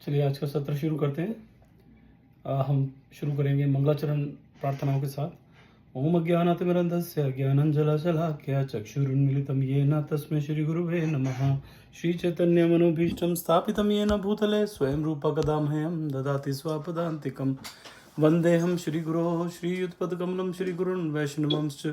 चलिए आज का सत्र शुरू करते हैं। हम शुरू करेंगे मंगलाचरण प्रार्थनाओं के साथ। ओम अज्ञानातिमिरन्धस्य ज्ञानञ्जनशलाकया चक्षुरुन्मीलितं येन तस्मै श्रीगुरुवे नमः। श्रीचैतन्यमनोभीष्टं स्थापितं येन भूतले स्वयं रूपा कदा मह्यं ददाति स्वपदान्तिकं। वन्देऽहं श्रीगुरोः श्रीयुत्पदकमलं श्रीगुरुन् वैष्णवंश्च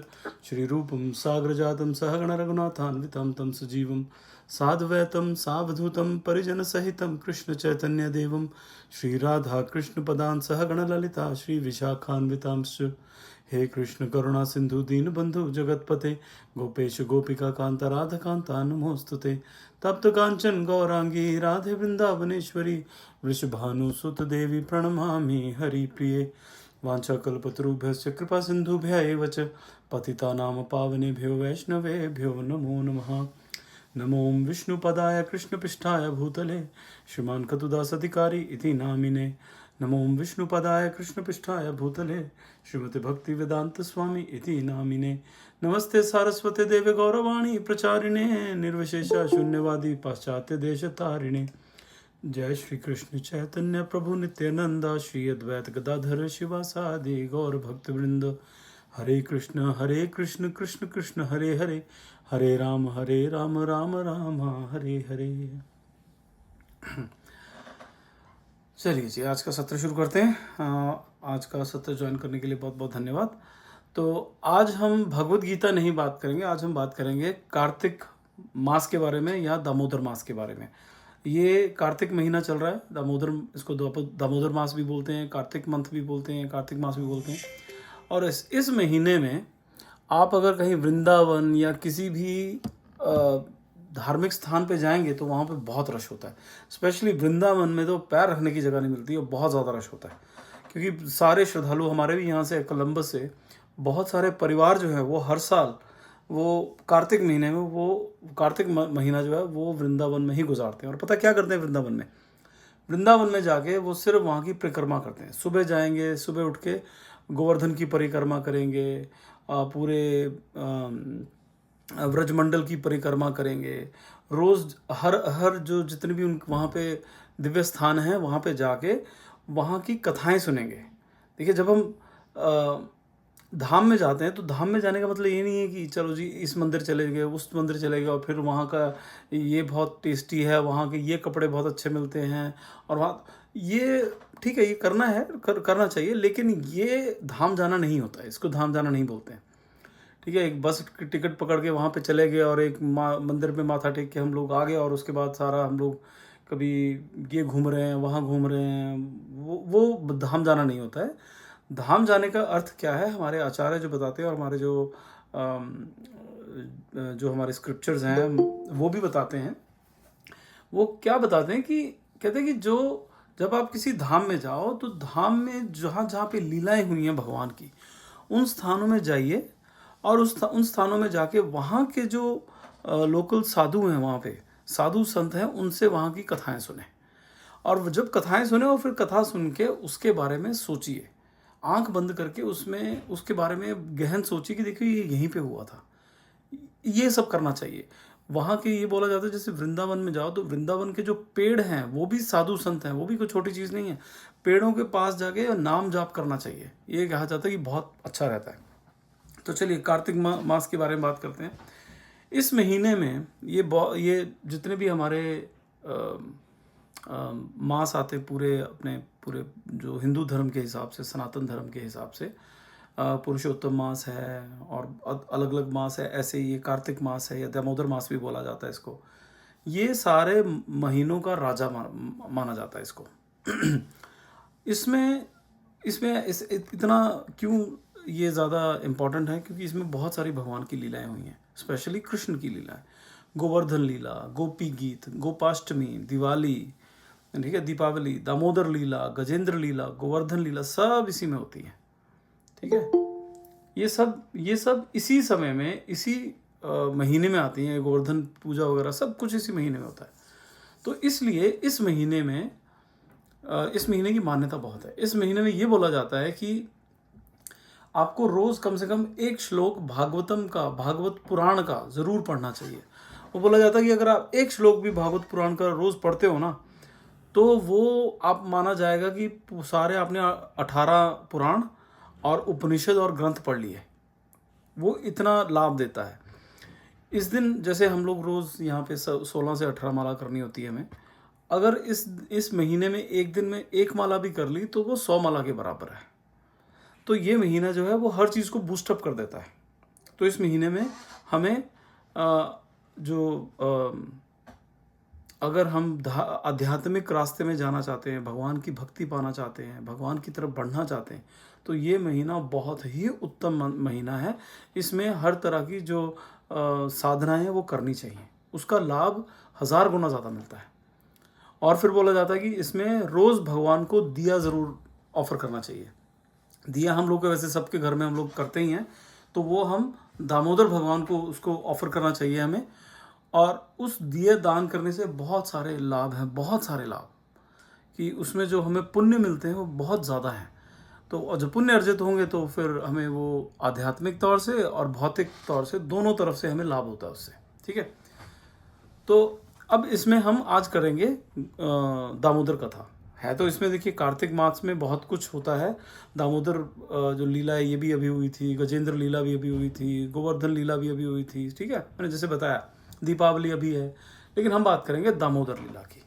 श्रीरूपं साग्रजातं सहगणरघुनाथान्वितं तं सजीवं साद्वैतं सावधूतं परिजनसहितं कृष्णचैतन्यदेवं श्रीराधाकृष्णपदान् सहगणललिता श्रीविशाखान्वितांश्च। हे कृष्ण करुणा सिंधु दीनबंधु जगतपते गोपेश गोपिका कांता राधाकांता नमोस्तुते। तप्त कांचन गौरांगी राधे वृंदावनेश्वरी वृषभानुसुत देवी प्रणमामि हरिप्रिये। वाञ्छाकल्पतरुभ्यश्च कृपा सिंधुभ्य एव च पतितानां पावनेभ्यो वैष्णवेभ्यो नमो नमः। नमो विष्णुपदाय कृष्णपृष्ठाय भूतले श्रीमान् कतुदासधिकारी इति नामिने। नमो विष्णुपदाय कृष्णपृष्ठाय भूतले श्रीमते भक्तिवेदांत स्वामी इति नामिने। नमस्ते सारस्वते देवे गौरवाणी प्रचारिणे निर्विशेषा शून्यवादी पाश्चात्य देशतारिणे। जय श्री कृष्ण चैतन्य प्रभु नित्यानंदा श्री अद्वैत गदाधर शिवासादि गौर भक्तवृंद। हरे कृष्ण कृष्ण कृष्ण हरे हरे हरे राम राम राम हरे हरे। चलिए जी आज का सत्र शुरू करते हैं। आज का सत्र ज्वाइन करने के लिए बहुत बहुत धन्यवाद। तो आज हम भगवत गीता नहीं बात करेंगे, आज हम बात करेंगे कार्तिक मास के बारे में या दामोदर मास के बारे में। ये कार्तिक महीना चल रहा है, दामोदर, इसको दामोदर मास भी बोलते हैं, कार्तिक मंथ भी बोलते हैं, कार्तिक मास भी बोलते हैं। और इस महीने में आप अगर कहीं वृंदावन या किसी भी धार्मिक स्थान पे जाएंगे तो वहाँ पे बहुत रश होता है। स्पेशली वृंदावन में तो पैर रखने की जगह नहीं मिलती और बहुत ज़्यादा रश होता है, क्योंकि सारे श्रद्धालु हमारे भी यहाँ से कोलंबस से बहुत सारे परिवार जो है वो हर साल वो कार्तिक महीने में वो कार्तिक महीना जो है वो वृंदावन में ही गुजारते हैं। और पता क्या करते हैं वृंदावन में जाके वो सिर्फ वहाँ की परिक्रमा करते हैं। सुबह जाएंगे, सुबह उठ के गोवर्धन की परिक्रमा करेंगे, पूरे व्रजमंडल की परिक्रमा करेंगे। रोज़ हर जो जितने भी वहाँ पे दिव्य स्थान हैं वहाँ पे जाके वहाँ की कथाएं सुनेंगे। देखिए, जब हम धाम में जाते हैं तो धाम में जाने का मतलब ये नहीं है कि चलो जी इस मंदिर चले गए, उस मंदिर चले गए और फिर वहाँ का ये बहुत टेस्टी है, वहाँ के ये कपड़े बहुत अच्छे मिलते हैं और वहाँ ये ठीक है, ये करना है, करना चाहिए, लेकिन ये धाम जाना नहीं होता है, इसको धाम जाना नहीं बोलते हैं। ठीक है, एक बस टिकट पकड़ के वहाँ पे चले गए और एक मंदिर में माथा टेक के हम लोग आ गए और उसके बाद सारा हम लोग कभी ये घूम रहे हैं, वहाँ घूम रहे हैं, वो धाम जाना नहीं होता है। धाम जाने का अर्थ क्या है, हमारे आचार्य जो बताते हैं और हमारे जो हमारे स्क्रिप्चर्स हैं वो भी बताते हैं। वो क्या बताते हैं कि कहते हैं कि जब आप किसी धाम में जाओ तो धाम में जहाँ पे लीलाएं हुई हैं भगवान की, उन स्थानों में जाइए और उन स्थानों में जाके वहाँ के जो लोकल साधु हैं, वहाँ पे साधु संत हैं, उनसे वहाँ की कथाएं सुने। और जब कथाएं सुने और फिर कथा सुन के उसके बारे में सोचिए, आंख बंद करके उसके बारे में गहन सोचिए कि देखिए ये यहीं पे हुआ था। ये सब करना चाहिए। वहाँ के ये बोला जाता है जैसे वृंदावन में जाओ तो वृंदावन के जो पेड़ हैं वो भी साधु संत हैं, वो भी कोई छोटी चीज़ नहीं है। पेड़ों के पास जाके नाम जाप करना चाहिए, ये कहा जाता है कि बहुत अच्छा रहता है। तो चलिए कार्तिक मास के बारे में बात करते हैं। इस महीने में ये जितने भी हमारे मास आते पूरे जो हिंदू धर्म के हिसाब से, सनातन धर्म के हिसाब से पुरुषोत्तम मास है और अलग अलग मास है, ऐसे ये कार्तिक मास है या दामोदर मास भी बोला जाता है इसको। ये सारे महीनों का राजा माना जाता है इसको। इसमें इतना क्यों ये ज़्यादा इम्पॉर्टेंट है, क्योंकि इसमें बहुत सारी भगवान की लीलाएं हुई हैं, स्पेशली कृष्ण की लीलाएं। गोवर्धन लीला, गोपी गीत, गोपाष्टमी, दिवाली, ठीक है, दीपावली, दामोदर लीला, गजेंद्र लीला, गोवर्धन लीला, सब इसी में होती है। ठीक है, ये सब इसी समय में, इसी महीने में आती हैं। गोवर्धन पूजा वगैरह सब कुछ इसी महीने में होता है। तो इसलिए इस महीने की मान्यता बहुत है। इस महीने में ये बोला जाता है कि आपको रोज़ कम से कम एक श्लोक भागवत पुराण का ज़रूर पढ़ना चाहिए। वो बोला जाता है कि अगर आप एक श्लोक भी भागवत पुराण का रोज़ पढ़ते हो ना, तो वो आप माना जाएगा कि सारे आपने 18 पुराण और उपनिषद और ग्रंथ पढ़ लिए, वो इतना लाभ देता है। इस दिन जैसे हम लोग रोज़ यहाँ पे 16 से 18 माला करनी होती है हमें, अगर इस महीने में एक दिन में एक माला भी कर ली तो वो 100 माला के बराबर है। तो ये महीना जो है वो हर चीज़ को बूस्टअप कर देता है। तो इस महीने में हमें अगर हम आध्यात्मिक रास्ते में जाना चाहते हैं, भगवान की भक्ति पाना चाहते हैं, भगवान की तरफ बढ़ना चाहते हैं, तो ये महीना बहुत ही उत्तम महीना है। इसमें हर तरह की जो साधनाएं हैं वो करनी चाहिए, उसका लाभ 1000 गुना ज़्यादा मिलता है। और फिर बोला जाता है कि इसमें रोज़ भगवान को दिया ज़रूर ऑफ़र करना चाहिए। दिया हम लोग के वैसे सबके घर में हम लोग करते ही हैं, तो वो हम दामोदर भगवान को उसको ऑफ़र करना चाहिए हमें। और उस दिए दान करने से बहुत सारे लाभ हैं, बहुत सारे लाभ, कि उसमें जो हमें पुण्य मिलते हैं वो बहुत ज़्यादा हैं। तो जब पुण्य अर्जित होंगे तो फिर हमें वो आध्यात्मिक तौर से और भौतिक तौर से दोनों तरफ से हमें लाभ होता है उससे। ठीक है, तो अब इसमें हम आज करेंगे दामोदर कथा है। तो इसमें देखिए कार्तिक मास में बहुत कुछ होता है। दामोदर जो लीला है ये भी अभी हुई थी, गजेंद्र लीला भी अभी हुई थी, गोवर्धन लीला भी अभी हुई थी। ठीक है, मैंने जैसे बताया दीपावली अभी है, लेकिन हम बात करेंगे दामोदर लीला की।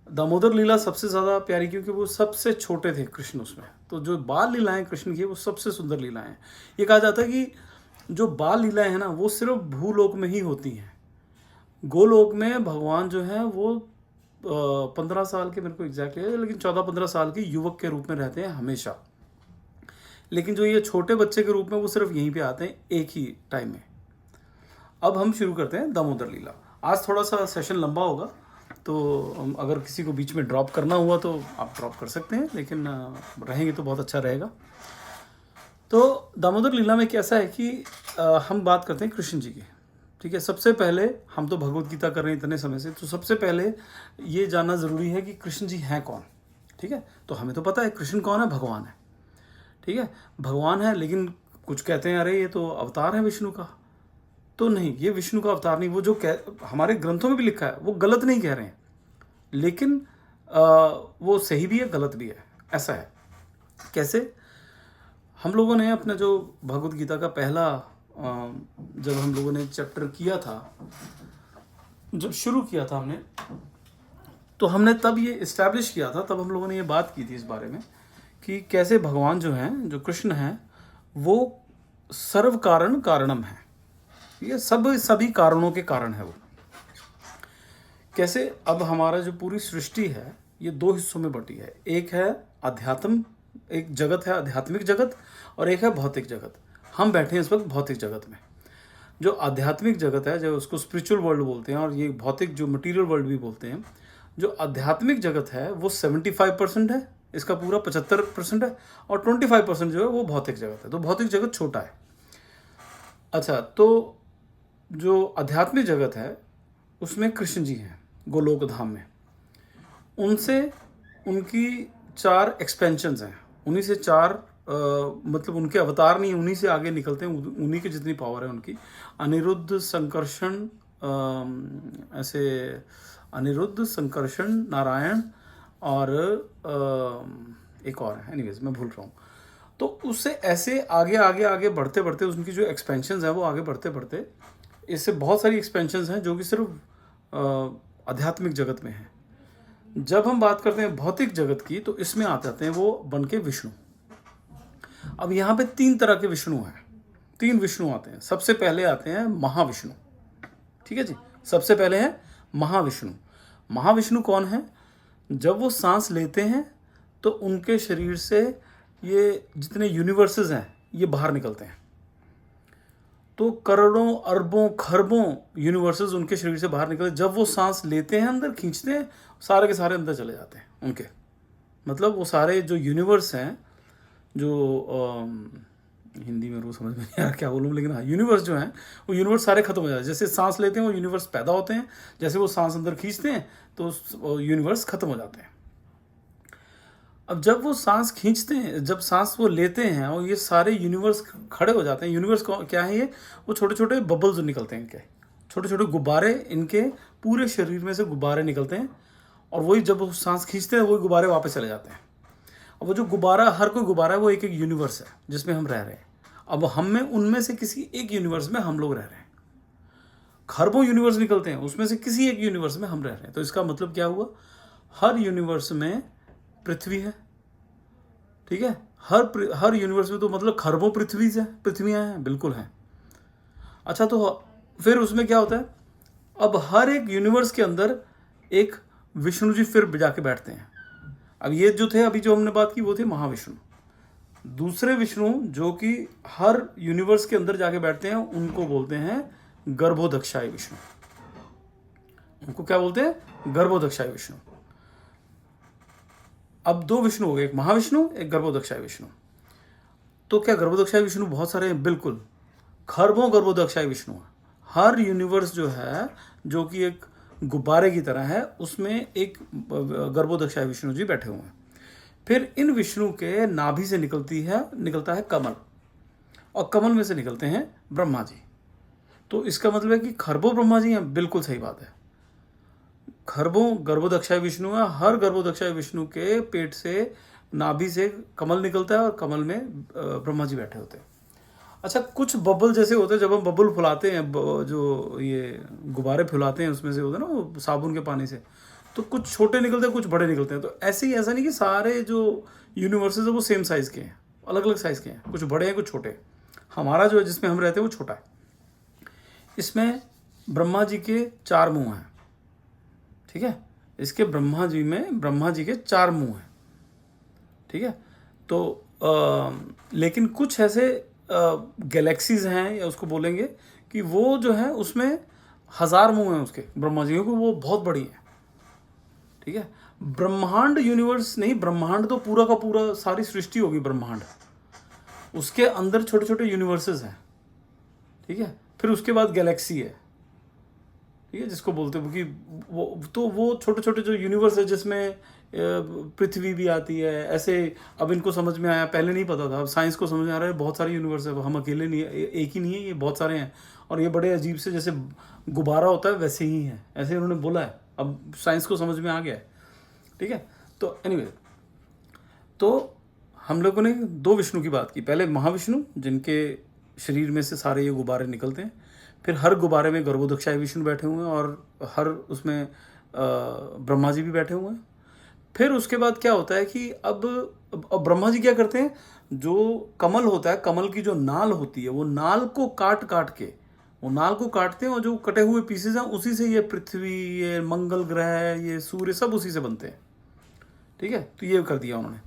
दामोदर लीला सबसे ज़्यादा प्यारी क्योंकि वो सबसे छोटे थे कृष्ण उसमें। तो जो बाल लीलाएं कृष्ण की वो सबसे सुंदर लीलाएं हैं। ये कहा जाता है कि जो बाल लीलाएं हैं ना वो सिर्फ भूलोक में ही होती हैं। गोलोक में भगवान जो है वो 15 साल के, मेरे को एग्जैक्टली है लेकिन 14-15 साल के युवक के रूप में रहते हैं हमेशा। लेकिन जो ये छोटे बच्चे के रूप में वो सिर्फ यहीं पे आते हैं एक ही टाइम में। अब हम शुरू करते हैं दामोदर लीला। आज थोड़ा सा सेशन लंबा होगा, तो अगर किसी को बीच में ड्रॉप करना हुआ तो आप ड्रॉप कर सकते हैं, लेकिन रहेंगे तो बहुत अच्छा रहेगा। तो दामोदर लीला में कैसा है कि हम बात करते हैं कृष्ण जी की। ठीक है, सबसे पहले हम तो भगवत गीता कर रहे हैं इतने समय से, तो सबसे पहले ये जानना ज़रूरी है कि कृष्ण जी हैं कौन। ठीक है, तो हमें तो पता है कृष्ण कौन है, भगवान है। ठीक है, भगवान है, लेकिन कुछ कहते हैं अरे ये तो अवतार है विष्णु का। तो नहीं, ये विष्णु का अवतार नहीं। वो जो हमारे ग्रंथों में भी लिखा है वो गलत नहीं कह रहे हैं, लेकिन वो सही भी है गलत भी है। ऐसा है कैसे, हम लोगों ने अपना जो भगवत गीता का पहला जब हम लोगों ने चैप्टर किया था, जब शुरू किया था हमने, तो हमने तब ये इस्टेब्लिश किया था, तब हम लोगों ने ये बात की थी इस बारे में कि कैसे भगवान जो हैं, जो कृष्ण हैं, वो सर्व कारण कारणम है। ये सभी कारणों के कारण है वो। कैसे, अब हमारा जो पूरी सृष्टि है ये 2 हिस्सों में बटी है। एक है अध्यात्म, एक जगत है आध्यात्मिक जगत, और एक है भौतिक जगत। हम बैठे हैं इस वक्त भौतिक जगत में। जो आध्यात्मिक जगत है, जो उसको स्पिरिचुअल वर्ल्ड बोलते हैं, और ये भौतिक जो मटेरियल वर्ल्ड भी बोलते हैं, जो आध्यात्मिक जगत है वो 75% है, इसका पूरा 75% है, और 25% जो है वो भौतिक जगत है। तो भौतिक जगत छोटा है। अच्छा, तो जो आध्यात्मिक जगत है उसमें कृष्ण जी हैं गोलोक धाम में। उनसे उनकी 4 एक्सपेंशंस हैं, उन्हीं से 4 मतलब उनके अवतार नहीं, उन्हीं से आगे निकलते हैं, उन्हीं की जितनी पावर है उनकी। अनिरुद्ध, संकर्षण, ऐसे अनिरुद्ध, संकर्षण, नारायण, और एक और है, एनीवेज मैं भूल रहा हूँ। तो उससे ऐसे आगे आगे आगे बढ़ते बढ़ते उनकी जो एक्सपेंशंस हैं वो आगे बढ़ते बढ़ते, इससे बहुत सारी एक्सपेंशंस हैं जो कि सिर्फ आध्यात्मिक जगत में है। जब हम बात करते हैं भौतिक जगत की, तो इसमें आ जाते हैं वो बन के विष्णु। अब यहाँ पे 3 तरह के विष्णु हैं, 3 विष्णु आते हैं। सबसे पहले आते हैं महाविष्णु। ठीक है जी, सबसे पहले है महाविष्णु। महाविष्णु कौन है, जब वो सांस लेते हैं तो उनके शरीर से ये जितने यूनिवर्सेस हैं ये बाहर निकलते हैं। तो करोड़ों अरबों खरबों यूनिवर्सेस उनके शरीर से बाहर निकलते। जब वो सांस लेते हैं, अंदर खींचते हैं, सारे के सारे अंदर चले जाते हैं उनके। मतलब वो सारे जो यूनिवर्स हैं, जो हिंदी में रोज समझ में नहीं आ रहा क्या बोलूँ, लेकिन हाँ, यूनिवर्स जो हैं वो यूनिवर्स सारे खत्म हो जाते हैं। जैसे सांस लेते हैं वो यूनिवर्स पैदा होते हैं, जैसे वो सांस अंदर खींचते हैं तो यूनिवर्स खत्म हो जाते हैं। अब जब वो सांस खींचते हैं, जब सांस वो लेते हैं और ये सारे यूनिवर्स खड़े हो जाते हैं। यूनिवर्स क्या है ये, वो छोटे छोटे बबल्स निकलते हैं, इनके छोटे छोटे गुब्बारे, इनके पूरे शरीर में से गुब्बारे निकलते हैं, और वही जब वो सांस खींचते हैं वही गुब्बारे वापस चले जाते हैं। अब वो जो गुब्बारा, हर कोई गुब्बारा है, वो एक एक यूनिवर्स है जिसमें हम रह रहे हैं। अब हम में उनमें से किसी एक यूनिवर्स में हम लोग रह रहे हैं। खरबों यूनिवर्स निकलते हैं, उसमें से किसी एक यूनिवर्स में हम रह रहे हैं। तो इसका मतलब क्या हुआ, हर यूनिवर्स में पृथ्वी है, ठीक है। हर यूनिवर्स में तो मतलब खरबों पृथ्वियाँ हैं, बिल्कुल हैं। अच्छा, तो फिर उसमें क्या होता है, अब हर एक यूनिवर्स के अंदर एक विष्णु जी फिर जाके बैठते हैं। अब ये जो थे, अभी जो हमने बात की, वो थे महाविष्णु। दूसरे विष्णु जो कि हर यूनिवर्स के अंदर जाके बैठते हैं, उनको बोलते हैं गर्भोदक्षाय विष्णु। उनको क्या बोलते हैं, गर्भोदक्षाय विष्णु। अब दो विष्णु हो गए, एक महाविष्णु, एक गर्भोदक्षाय विष्णु। तो क्या गर्भोदक्षाय विष्णु बहुत सारे हैं? बिल्कुल, खरबों गर्भोदक्षाय विष्णु। हर यूनिवर्स जो है, जो कि एक गुब्बारे की तरह है, उसमें एक गर्भोदक्षाय विष्णु जी बैठे हुए हैं। फिर इन विष्णु के नाभि से निकलता है कमल, और कमल में से निकलते हैं ब्रह्मा जी। तो इसका मतलब है कि खरबों ब्रह्मा जी हैं। बिल्कुल सही बात है, खरबों गर्भोदक्षाय विष्णु है। हर गर्भोदक्षाय विष्णु के पेट से, नाभि से कमल निकलता है, और कमल में ब्रह्मा जी बैठे होते हैं। अच्छा, कुछ बबल जैसे होते हैं, जब हम बबल फुलाते हैं, जो ये गुब्बारे फुलाते हैं, उसमें से होता है ना वो साबुन के पानी से, तो कुछ छोटे निकलते हैं, कुछ बड़े निकलते हैं। तो ऐसे ही, ऐसा नहीं कि सारे जो यूनिवर्सेस है वो सेम साइज़ के हैं, अलग अलग साइज़ के हैं, कुछ बड़े हैं कुछ छोटे। हमारा जो है, जिसमें हम रहते हैं, वो छोटा है। इसमें ब्रह्मा जी के 4 मुंह हैं, ठीक है। इसके ब्रह्मा जी में ब्रह्मा जी के 4 मुंह हैं, ठीक है। तो लेकिन कुछ ऐसे गैलेक्सीज हैं, या उसको बोलेंगे कि वो जो है उसमें 1000 मुंह हैं उसके, ब्रह्मा जी, क्योंकि वो बहुत बड़ी है, ठीक है। ब्रह्मांड यूनिवर्स नहीं, ब्रह्मांड तो पूरा का पूरा सारी सृष्टि होगी ब्रह्मांड, उसके अंदर छोटे छोटे यूनिवर्सेस हैं, ठीक है। फिर उसके बाद गैलेक्सी है, ठीक है, जिसको बोलते हैं कि वो छोटे छोटे जो यूनिवर्स है, जिसमें पृथ्वी भी आती है। ऐसे अब इनको समझ में आया, पहले नहीं पता था, अब साइंस को समझ में आ रहा है बहुत सारे यूनिवर्स है, हम अकेले नहीं है, एक ही नहीं है, ये बहुत सारे हैं। और ये बड़े अजीब से, जैसे गुब्बारा होता है वैसे ही है, ऐसे उन्होंने बोला है, अब साइंस को समझ में आ गया है, ठीक है। तो एनीवे, तो हम लोगों ने 2 विष्णु की बात की। पहले महाविष्णु, जिनके शरीर में से सारे ये गुब्बारे निकलते हैं। फिर हर गुब्बारे में गर्भोदक्षाय विष्णु बैठे हुए हैं, और हर उसमें ब्रह्मा जी भी बैठे हुए हैं। फिर उसके बाद क्या होता है कि अब ब्रह्मा जी क्या करते हैं, जो कमल होता है, कमल की जो नाल होती है, वो नाल को काट के वो नाल को काटते हैं, और जो कटे हुए पीसेज हैं, उसी से ये पृथ्वी, ये मंगल ग्रह, ये सूर्य, सब उसी से बनते हैं, ठीक है। तो ये कर दिया उन्होंने।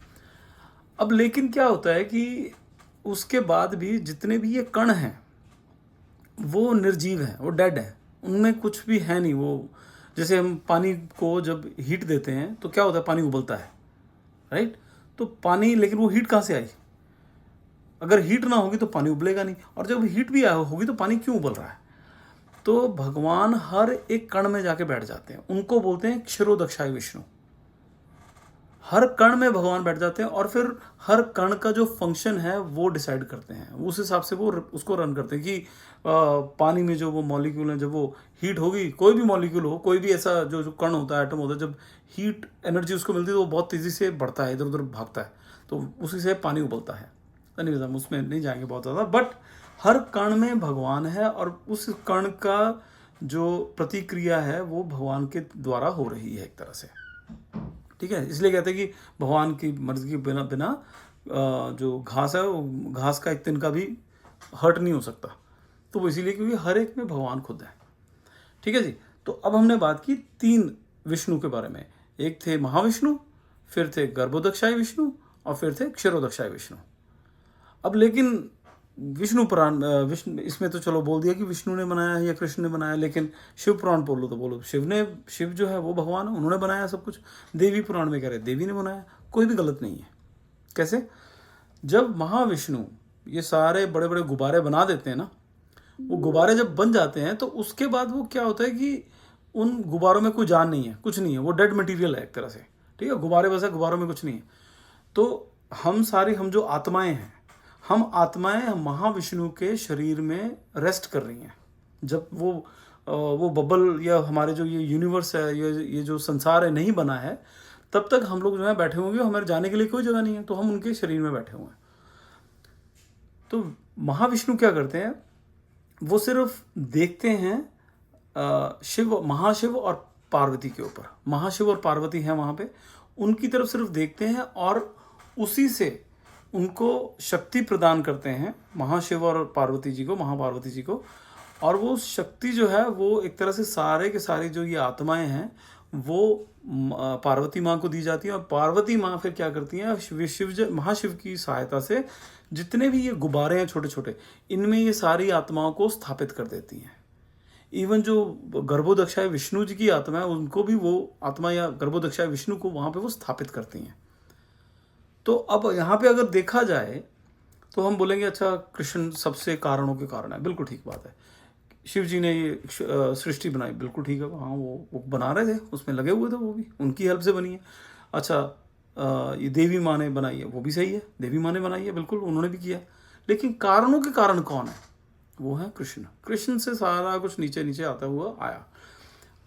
अब लेकिन क्या होता है कि उसके बाद भी जितने भी ये कण हैं, वो निर्जीव हैं, वो डेड हैं, उनमें कुछ भी है नहीं। वो जैसे हम पानी को जब हीट देते हैं तो क्या होता है, पानी उबलता है, राइट। तो पानी, लेकिन वो हीट कहाँ से आई? अगर हीट ना होगी तो पानी उबलेगा नहीं, और जब हीट भी होगी तो पानी क्यों उबल रहा है? तो भगवान हर एक कण में जाके बैठ जाते हैं, उनको बोलते हैं क्षीरोदक्षाय विष्णु। हर कण में भगवान बैठ जाते हैं, और फिर हर कण का जो फंक्शन है वो डिसाइड करते हैं, उस हिसाब से वो उसको रन करते हैं कि पानी में जो वो मॉलिक्यूल हैं, जब वो हीट होगी, कोई भी मॉलिक्यूल हो, कोई भी ऐसा जो कण होता है, एटम होता है, जब हीट एनर्जी उसको मिलती है तो वो बहुत तेज़ी से बढ़ता है, इधर उधर भागता है, तो उसी से पानी उबलता है। नहीं, हम उसमें नहीं जाएंगे बहुत ज़्यादा, बट हर कण में भगवान है, और उस कण का जो प्रतिक्रिया है वो भगवान के द्वारा हो रही है एक तरह से, ठीक है। इसलिए कहते हैं कि भगवान की मर्जी के बिना जो घास है, वो घास का एक तिनका भी हर्ट नहीं हो सकता। तो वो इसीलिए क्योंकि हर एक में भगवान खुद है, ठीक है जी। तो अब हमने बात की 3 विष्णु के बारे में। एक थे महाविष्णु, फिर थे गर्भोदक्षाय विष्णु, और फिर थे क्षीरोदक्षाय विष्णु। अब लेकिन विष्णु पुराण, विष्णु इसमें तो चलो बोल दिया कि विष्णु ने बनाया या कृष्ण ने बनाया, लेकिन शिव पुराण बोलो तो बोलो शिव जो है वो भगवान है, उन्होंने बनाया सब कुछ। देवी पुराण में कह रहे देवी ने बनाया, कोई भी गलत नहीं है। कैसे? जब महाविष्णु ये सारे बड़े बड़े गुब्बारे बना देते हैं ना, वो गुब्बारे जब बन जाते हैं तो उसके बाद वो क्या होता है कि उन गुब्बारों में कोई जान नहीं है, कुछ नहीं है, वो डेड मटेरियल है एक तरह से, ठीक है। गुब्बारे बस है, गुब्बारों में कुछ नहीं है। तो हम जो आत्माएं हैं, हम आत्माएं महाविष्णु के शरीर में रेस्ट कर रही हैं। जब वो वो बबल या हमारे जो ये यूनिवर्स है, ये जो संसार है नहीं बना है, तब तक हम लोग जो है बैठे होंगे, हमारे जाने के लिए कोई जगह नहीं है, तो हम उनके शरीर में बैठे हुए हैं। तो महाविष्णु क्या करते हैं, वो सिर्फ देखते हैं महाशिव और पार्वती के ऊपर। महाशिव और पार्वती हैं वहाँ पे, उनकी तरफ सिर्फ देखते हैं और उसी से उनको शक्ति प्रदान करते हैं, महाशिव और पार्वती जी को, महापार्वती जी को। और वो शक्ति जो है वो एक तरह से सारे के सारे जो ये आत्माएं हैं वो पार्वती माँ को दी जाती है। और पार्वती माँ फिर क्या करती हैं, महाशिव की सहायता से जितने भी ये गुब्बारे हैं छोटे छोटे, इनमें ये सारी आत्माओं को स्थापित कर देती हैं। इवन जो गर्भोदक्षाय विष्णु जी की आत्मा है, उनको भी वो आत्मा या गर्भोदक्षाय विष्णु को वहाँ पे वो स्थापित करती हैं। तो अब यहाँ पे अगर देखा जाए तो हम बोलेंगे अच्छा कृष्ण सबसे कारणों के कारण है, बिल्कुल ठीक बात है। शिव जी ने ये सृष्टि बनाई, बिल्कुल ठीक है, हाँ वो बना रहे थे, उसमें लगे हुए थे, वो भी उनकी हेल्प से बनी है। अच्छा ये देवी माँ ने बनाई है, वो भी सही है, देवी माँ ने बनाई है, बिल्कुल उन्होंने भी किया है। लेकिन कारणों के कारण कौन है, वो है कृष्ण। कृष्ण से सारा कुछ नीचे नीचे आता हुआ आया।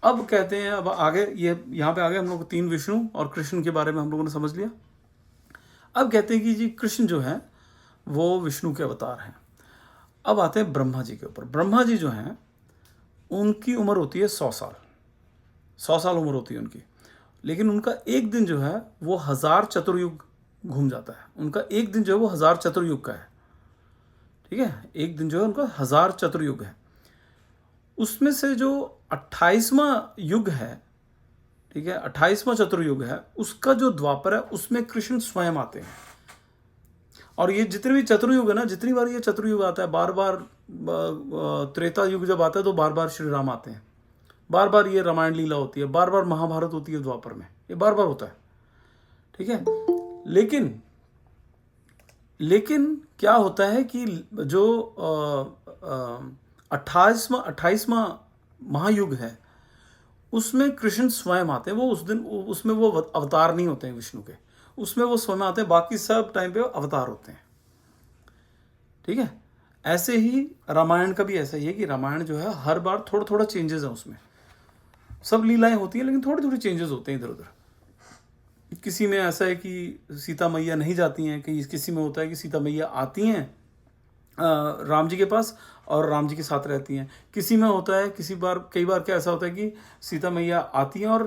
अब कहते हैं, अब आगे ये यहाँ पे आगे हम लोग 3 विष्णु और कृष्ण के बारे में हम लोगों ने समझ लिया। अब कहते हैं कि जी कृष्ण जो है वो विष्णु के अवतार हैं। अब आते हैं ब्रह्मा जी के ऊपर। ब्रह्मा जी जो हैं उनकी उम्र होती है 100 साल, 100 साल उम्र होती है उनकी। लेकिन उनका एक दिन जो है वो 1000 चतुर्युग घूम जाता है। उनका एक दिन जो है वो 1000 चतुर्युग का है, ठीक है। एक दिन जो है उनका 1000 चतुर्युग है। उसमें से जो 28वां युग है, ठीक है, 28वां चतुर्युग है, उसका जो द्वापर है उसमें कृष्ण स्वयं आते हैं। और ये जितने भी चतुर्युग है ना, जितनी बार ये चतुर्युग आता है, बार बार त्रेता युग जब आता है तो बार बार श्री राम आते हैं, बार बार ये रामायण लीला होती है, बार बार महाभारत होती है द्वापर में, ये बार बार होता है, ठीक है। लेकिन क्या होता है कि जो 28वां महायुग है उसमें कृष्ण स्वयं आते हैं। वो उस दिन उसमें वो अवतार नहीं होते हैं विष्णु के, उसमें वो स्वयं आते हैं, बाकी सब टाइम पे अवतार होते हैं, ठीक है। ऐसे ही रामायण का भी ऐसा ही है कि रामायण जो है हर बार थोड़ा थोड़ा चेंजेस है, उसमें सब लीलाएं होती हैं लेकिन थोड़ी थोड़ी चेंजेस होते हैं इधर उधर। किसी में ऐसा है कि सीता मैया नहीं जाती हैं, किसी में होता है कि सीता मैया आती हैं राम जी के पास और राम जी के साथ रहती हैं। किसी में होता है, कई बार क्या ऐसा होता है कि सीता मैया आती हैं और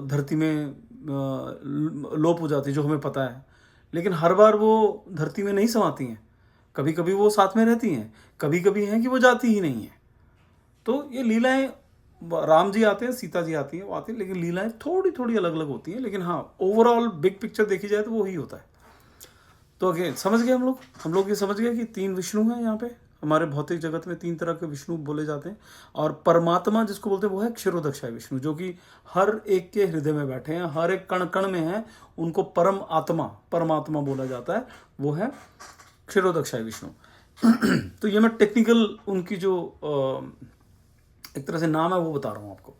धरती में लोप हो जाती है, जो हमें पता है। लेकिन हर बार वो धरती में नहीं समाती हैं, कभी कभी वो साथ में रहती हैं, कभी कभी हैं कि वो जाती ही नहीं है। तो ये लीलाएं, राम जी आते हैं, सीता जी आती हैं, वो आती हैं, लेकिन लीलाएं थोड़ी थोड़ी अलग अलग होती हैं। लेकिन हाँ, ओवरऑल बिग पिक्चर देखी जाए तो वो ही होता है। तो अगेन समझ गए हम लोग ये समझ गए कि 3 विष्णु हैं यहाँ पे। हमारे भौतिक जगत में 3 तरह के विष्णु बोले जाते हैं। और परमात्मा जिसको बोलते हैं वो है क्षीरोदक्षाय विष्णु, जो कि हर एक के हृदय में बैठे हैं, हर एक कण कण में है, उनको परमात्मा बोला जाता है, वो है क्षीरोदक्षाय विष्णु। तो ये मैं टेक्निकल उनकी जो एक तरह से नाम है वो बता रहा हूँ आपको।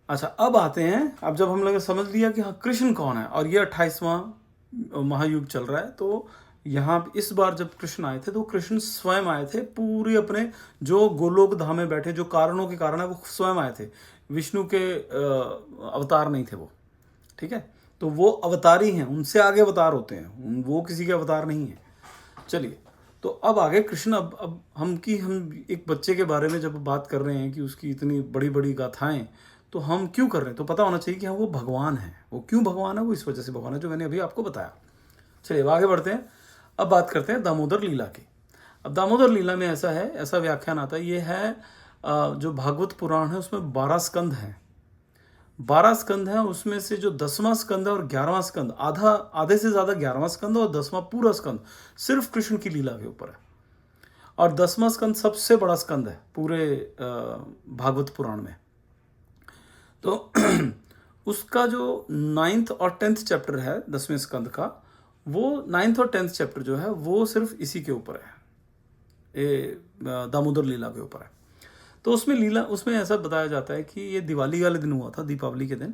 अच्छा, अब आते हैं, अब जब हम लोग समझ लिया कि हाँ कृष्ण कौन है और ये 28वां महायुग चल रहा है, तो यहाँ इस बार जब कृष्ण आए थे तो कृष्ण स्वयं आए थे, पूरे अपने जो गोलोक धाम में बैठे, जो कारणों के कारण है वो स्वयं आए थे, विष्णु के अवतार नहीं थे वो, ठीक है। तो वो अवतारी हैं, उनसे आगे अवतार होते हैं, वो किसी के अवतार नहीं है। चलिए, तो अब आगे कृष्ण, अब हम एक बच्चे के बारे में जब बात कर रहे हैं कि उसकी इतनी बड़ी बड़ी गाथाएं, तो हम क्यों कर रहे हैं, तो पता होना चाहिए कि हाँ वो भगवान है। वो क्यों भगवान है, वो इस वजह से भगवान है जो मैंने अभी आपको बताया। चलिए अब आगे बढ़ते हैं। अब बात करते हैं दामोदर लीला की। अब दामोदर लीला में ऐसा व्याख्यान आता है, ये है जो भागवत पुराण है उसमें 12 स्कंद हैं, 12 स्कंद हैं। उसमें से जो 10वां स्कंद है और 11वां स्कंद, आधे से ज्यादा 11वां स्कंद और 10वां पूरा स्कंद सिर्फ कृष्ण की लीला के ऊपर है। और 10वां स्कंद सबसे बड़ा स्कंद है पूरे भागवत पुराण में। तो उसका जो 9th और 10th चैप्टर है 10वें स्कंद का, वो 9th और 10th चैप्टर जो है वो सिर्फ इसी के ऊपर है, दामोदर लीला के ऊपर है। तो उसमें ऐसा बताया जाता है कि ये दिवाली वाले दिन हुआ था, दीपावली के दिन।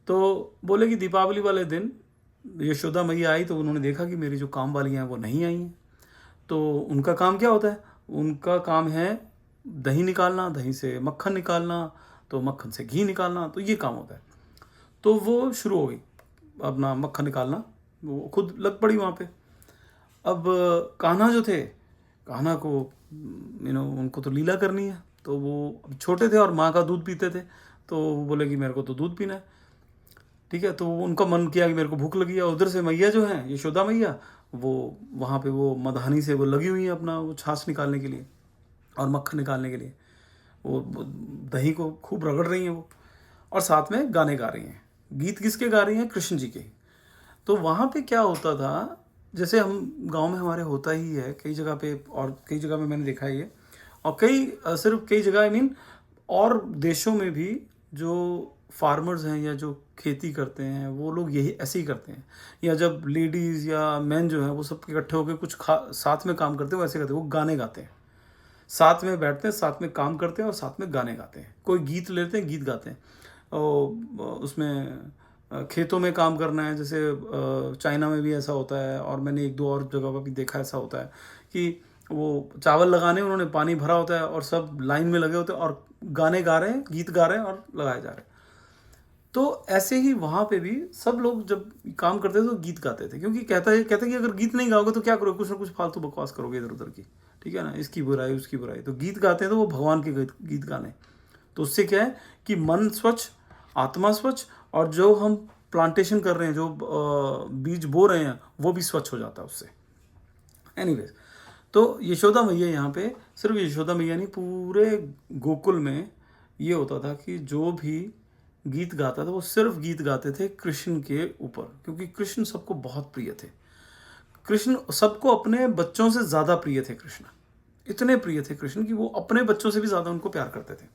तो बोले कि दीपावली वाले दिन यशोदा मैया आई, तो उन्होंने देखा कि मेरी जो काम वाली हैं वो नहीं आई हैं। तो उनका काम क्या होता है, उनका काम है दही निकालना, दही से मक्खन निकालना, तो मक्खन से घी निकालना, तो ये काम होता है। तो वो शुरू हो गई अपना मक्खन निकालना, वो खुद लग पड़ी वहाँ पे। अब कान्हा जो थे, कान्हा को उनको तो लीला करनी है, तो वो अब छोटे थे और माँ का दूध पीते थे, तो वो बोले कि मेरे को तो दूध पीना है। ठीक है, तो उनका मन किया कि मेरे को भूख लगी है। उधर से मैया जो है, यशोदा मैया, वो वहाँ पे वो मधानी से वो लगी हुई है अपना वो छाछ निकालने के लिए और मक्खन निकालने के लिए। वो दही को खूब रगड़ रही हैं वो, और साथ में गाने गा रही हैं। गीत किसके गा रही हैं? कृष्ण जी के। तो वहाँ पे क्या होता था, जैसे हम गांव में हमारे होता ही है कई जगह पे, और कई जगह में मैंने देखा है ये, और सिर्फ कई जगह, आई मीन और देशों में भी जो फार्मर्स हैं या जो खेती करते हैं वो लोग यही ऐसे ही करते हैं। या जब लेडीज़ या मैन जो हैं वो सब इकट्ठे होकर कुछ साथ में काम करते हैं, वो ऐसे करते हैं, वो गाने गाते हैं, साथ में बैठते हैं, साथ में काम करते हैं और साथ में गाने गाते हैं। कोई गीत लेते हैं, गीत गाते हैं। और उसमें खेतों में काम करना है, जैसे चाइना में भी ऐसा होता है, और मैंने एक दो और जगह पर भी देखा ऐसा होता है कि वो चावल लगाने, उन्होंने पानी भरा होता है और सब लाइन में लगे होते हैं और गाने गा रहे हैं, गीत गा रहे हैं और लगाए जा रहे हैं। तो ऐसे ही वहाँ पे भी सब लोग जब काम करते थे तो गीत गाते थे, क्योंकि कहते कि अगर गीत नहीं गाओगे तो क्या करोगे, कुछ ना कुछ फालतू बकवास करोगे इधर उधर की, ठीक है ना, इसकी बुराई उसकी बुराई। तो गीत गाते हैं तो वो भगवान के गीत गाने, तो उससे क्या है कि मन स्वच्छ, आत्मा स्वच्छ, और जो हम प्लांटेशन कर रहे हैं, जो बीज बो रहे हैं, वो भी स्वच्छ हो जाता है उससे। एनीवेज, तो यशोदा मैया यहाँ पे, सिर्फ यशोदा मैया नहीं, पूरे गोकुल में ये होता था कि जो भी गीत गाता था वो सिर्फ गीत गाते थे कृष्ण के ऊपर, क्योंकि कृष्ण सबको बहुत प्रिय थे। कृष्ण सबको अपने बच्चों से ज़्यादा प्रिय थे। कृष्ण इतने प्रिय थे कृष्ण कि वो अपने बच्चों से भी ज़्यादा उनको प्यार करते थे।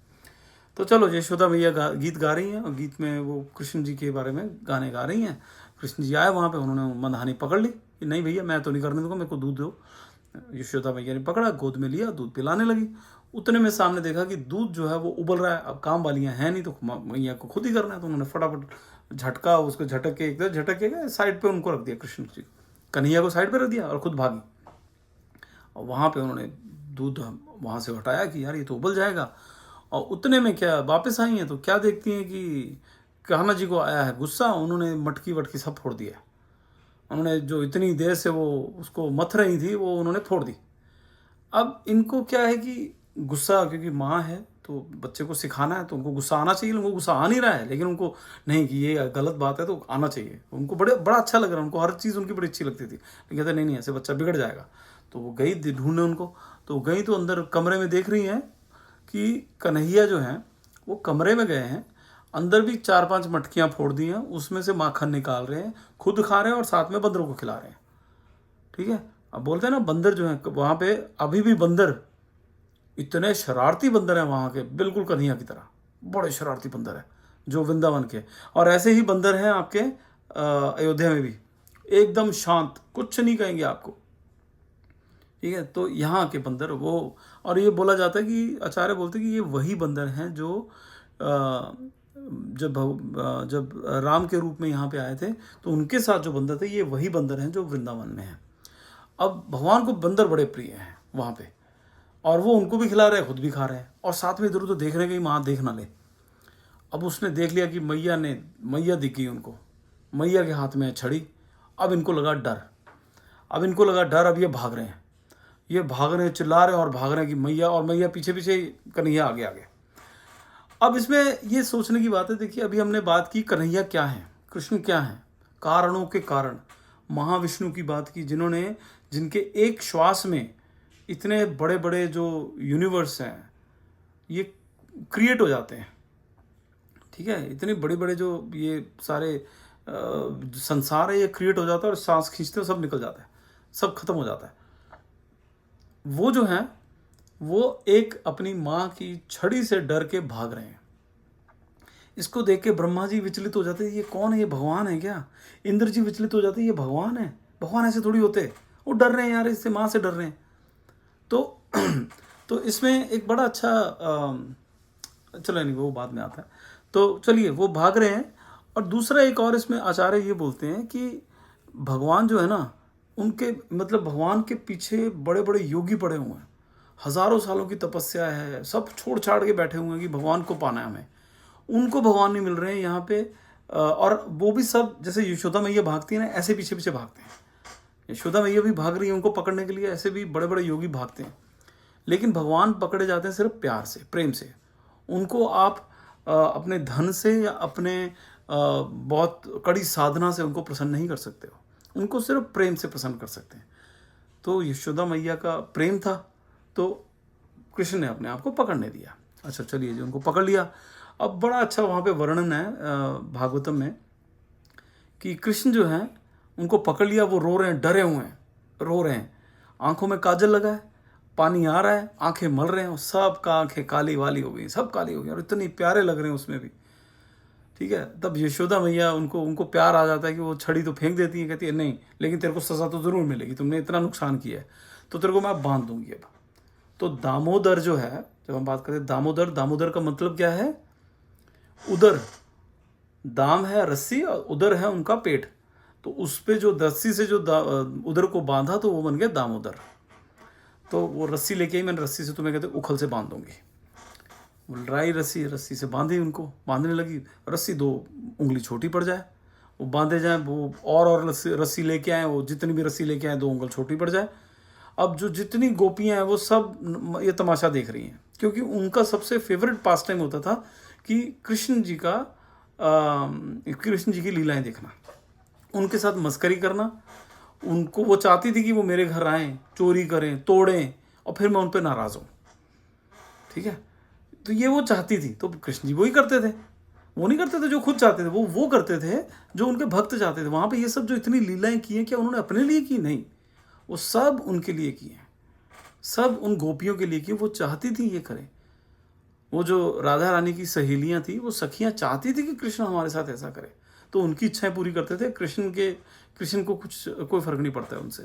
तो चलो, यशोदा मैया गीत गा रही हैं और गीत में वो कृष्ण जी के बारे में गाने गा रही हैं। कृष्ण जी आए वहाँ पे, उन्होंने मनहानि पकड़ ली कि नहीं भैया, मैं तो नहीं करने दूंगा, मेरे को दूध दो। यशोदा मैया ने पकड़ा, गोद में लिया, दूध पिलाने लगी। उतने में सामने देखा कि दूध जो है वो उबल रहा है। अब काम वालियाँ हैं नहीं, तो मैया को खुद ही करना है, तो उन्होंने फटाफट झटका, उसको झटक के एकदम झटक के साइड पे उनको रख दिया, कृष्ण जी कन्हैया को साइड पे रख दिया और खुद भागी। और वहाँ पे उन्होंने दूध वहाँ से हटाया कि यार ये तो उबल जाएगा। और उतने में क्या वापस आई हैं तो क्या देखती हैं कि कान्हा जी को आया है गुस्सा, उन्होंने मटकी वटकी सब फोड़ दिया। उन्होंने जो इतनी देर से वो उसको मथ रही थी वो उन्होंने फोड़ दी। अब इनको क्या है कि गुस्सा, क्योंकि माँ है तो बच्चे को सिखाना है, तो उनको गुस्सा आना चाहिए। उनको गुस्सा आ नहीं रहा है, लेकिन उनको नहीं कि ये गलत बात है तो आना चाहिए। उनको बड़ा अच्छा लग रहा है, उनको हर चीज़ उनकी बड़ी अच्छी लगती थी, लेकिन कहते नहीं ऐसे बच्चा बिगड़ जाएगा। तो वो गई ढूंढने उनको, तो गई तो अंदर कमरे में देख रही हैं कि कन्हैया जो हैं वो कमरे में गए हैं, अंदर भी 4-5 मटकियाँ फोड़ दी हैं, उसमें से माखन निकाल रहे हैं, खुद खा रहे हैं और साथ में बंदरों को खिला रहे हैं। ठीक है, अब बोलते हैं ना बंदर जो है वहाँ पे, अभी भी बंदर, इतने शरारती बंदर हैं वहाँ के, बिल्कुल कन्हैया की तरह बड़े शरारती बंदर हैं जो वृंदावन के। और ऐसे ही बंदर हैं आपके अयोध्या में भी, एकदम शांत, कुछ नहीं कहेंगे आपको। ठीक है, तो यहाँ के बंदर वो, और ये बोला जाता है कि आचार्य बोलते हैं कि ये वही बंदर हैं जो जब राम के रूप में यहाँ पे आए थे तो उनके साथ जो बंदर थे, ये वही बंदर हैं जो वृंदावन में हैं। अब भगवान को बंदर बड़े प्रिय हैं वहाँ पे, और वो उनको भी खिला रहे हैं, खुद भी खा रहे हैं, और साथ में इधर उधर देख रहे हैं कि माँ देख ना ले। अब उसने देख लिया कि मैया दिख गई उनको, मैया के हाथ में है छड़ी। अब इनको लगा डर, अब ये भाग रहे हैं, चिल्ला रहे हैं और भाग रहे हैं कि मैया, और मैया पीछे पीछे, कन्हैया आगे। अब इसमें ये सोचने की बात है, देखिए अभी हमने बात की कन्हैया क्या है, कृष्ण क्या है, कारणों के कारण महाविष्णु की बात की, जिनके एक श्वास में इतने बड़े बड़े जो यूनिवर्स हैं ये क्रिएट हो जाते हैं। ठीक है, इतने बड़े बड़े जो ये सारे संसार है ये क्रिएट हो जाता है, और सांस खींचते हो सब निकल जाता है, सब खत्म हो जाता है। वो जो हैं वो एक अपनी माँ की छड़ी से डर के भाग रहे हैं। इसको देख के ब्रह्मा जी विचलित हो जाते हैं, ये कौन है, ये भगवान है क्या? इंद्र जी विचलित हो जाते हैं, ये भगवान है, भगवान ऐसे थोड़ी होते, वो डर रहे हैं यार, इससे माँ से डर रहे हैं। तो इसमें एक बड़ा अच्छा चलो नहीं, वो बाद में आता है। तो चलिए, वो भाग रहे हैं। और दूसरा एक और इसमें आचार्य ये बोलते हैं कि भगवान जो है ना, उनके मतलब भगवान के पीछे बड़े बड़े योगी पड़े हुए हैं, हज़ारों सालों की तपस्या है, सब छोड़ छाड़ के बैठे हुए हैं कि भगवान को पाना है हमें, उनको भगवान नहीं मिल रहे हैं यहाँ पे। और वो भी सब जैसे यशोदा मैया भागती है ना, ऐसे पीछे पीछे भागते हैं। यशोदा मैया भी भाग रही है उनको पकड़ने के लिए, ऐसे भी बड़े बड़े योगी भागते हैं। लेकिन भगवान पकड़े जाते हैं सिर्फ प्यार से, प्रेम से। उनको आप अपने धन से या अपने बहुत कड़ी साधना से उनको प्रसन्न नहीं कर सकते हो, उनको सिर्फ प्रेम से प्रसन्न कर सकते हैं। तो यशोदा मैया का प्रेम था, तो कृष्ण ने अपने आप को पकड़ने दिया। अच्छा चलिए जी, उनको पकड़ लिया। अब बड़ा अच्छा वहाँ पे वर्णन है भागवतम में कि कृष्ण जो है उनको पकड़ लिया, वो रो रहे हैं, डरे हुए हैं, रो रहे हैं, आंखों में काजल लगा है, पानी आ रहा है, आंखें मल रहे हैं, और सब का आंखें काली वाली हो गई, सब काली हो गई, और इतने प्यारे लग रहे हैं उसमें भी। ठीक है, तब यशोदा मैया उनको प्यार आ जाता है कि वो छड़ी तो फेंक देती है, कहती है नहीं, लेकिन तेरे को सजा तो ज़रूर मिलेगी, तुमने इतना नुकसान किया है तो तेरे को मैं बांध दूंगी अब। तो दामोदर जो है, जब हम बात करते हैं दामोदर का मतलब क्या है? उदर। दाम है रस्सी और उदर है उनका पेट, तो उस पे जो रस्सी से जो उदर को बांधा तो वो बन गया दामोदर। तो वो रस्सी लेके आई, मैंने रस्सी से तुम्हें कहते उखल से बांध दूंगी, राई रस्सी से बांधी, उनको बांधने लगी। रस्सी 2 उंगली छोटी पड़ जाए, वो बांधे जाए, वो और रस्सी लेके आए, वो जितनी भी रस्सी लेके आए 2 उंगल छोटी पड़ जाए। अब जो जितनी गोपियां हैं वो सब ये तमाशा देख रही हैं, क्योंकि उनका सबसे फेवरेट पास टाइम होता था कि कृष्ण जी की लीलाएं देखना, उनके साथ मस्करी करना। उनको वो चाहती थी कि वो मेरे घर आएँ, चोरी करें, तोड़ें, और फिर मैं उन पर नाराज़ हूँ। ठीक है, तो ये वो चाहती थी, तो कृष्ण जी वही करते थे। वो नहीं करते थे जो खुद चाहते थे, वो करते थे जो उनके भक्त चाहते थे। वहाँ पे ये सब जो इतनी लीलाएं की हैं, क्या उन्होंने अपने लिए की? नहीं, वो सब उनके लिए की हैं, सब उन गोपियों के लिए की। वो चाहती थी ये करें। वो जो राधा रानी की सहेलियां थी, वो सखियां चाहती थी कि कृष्ण हमारे साथ ऐसा करे, तो उनकी इच्छाएं पूरी करते थे। कृष्ण को कोई फर्क नहीं पड़ता है उनसे,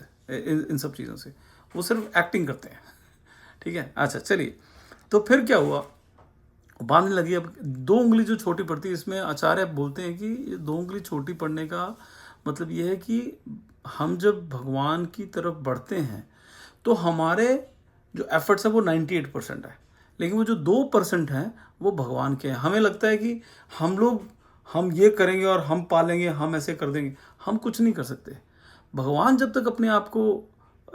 इन सब चीज़ों से, वो सिर्फ एक्टिंग करते हैं। ठीक है, अच्छा चलिए, तो फिर क्या हुआ, बांधने लगी। अब 2 उंगली जो छोटी पड़ती है, इसमें आचार्य बोलते हैं कि ये 2 उंगली छोटी पड़ने का मतलब ये है कि हम जब भगवान की तरफ बढ़ते हैं तो हमारे जो एफर्ट्स है वो 98% है, लेकिन वो जो 2% हैं वो भगवान के हैं। हमें लगता है कि हम ये करेंगे और हम पालेंगे, हम ऐसे कर देंगे, हम कुछ नहीं कर सकते। भगवान जब तक अपने आप को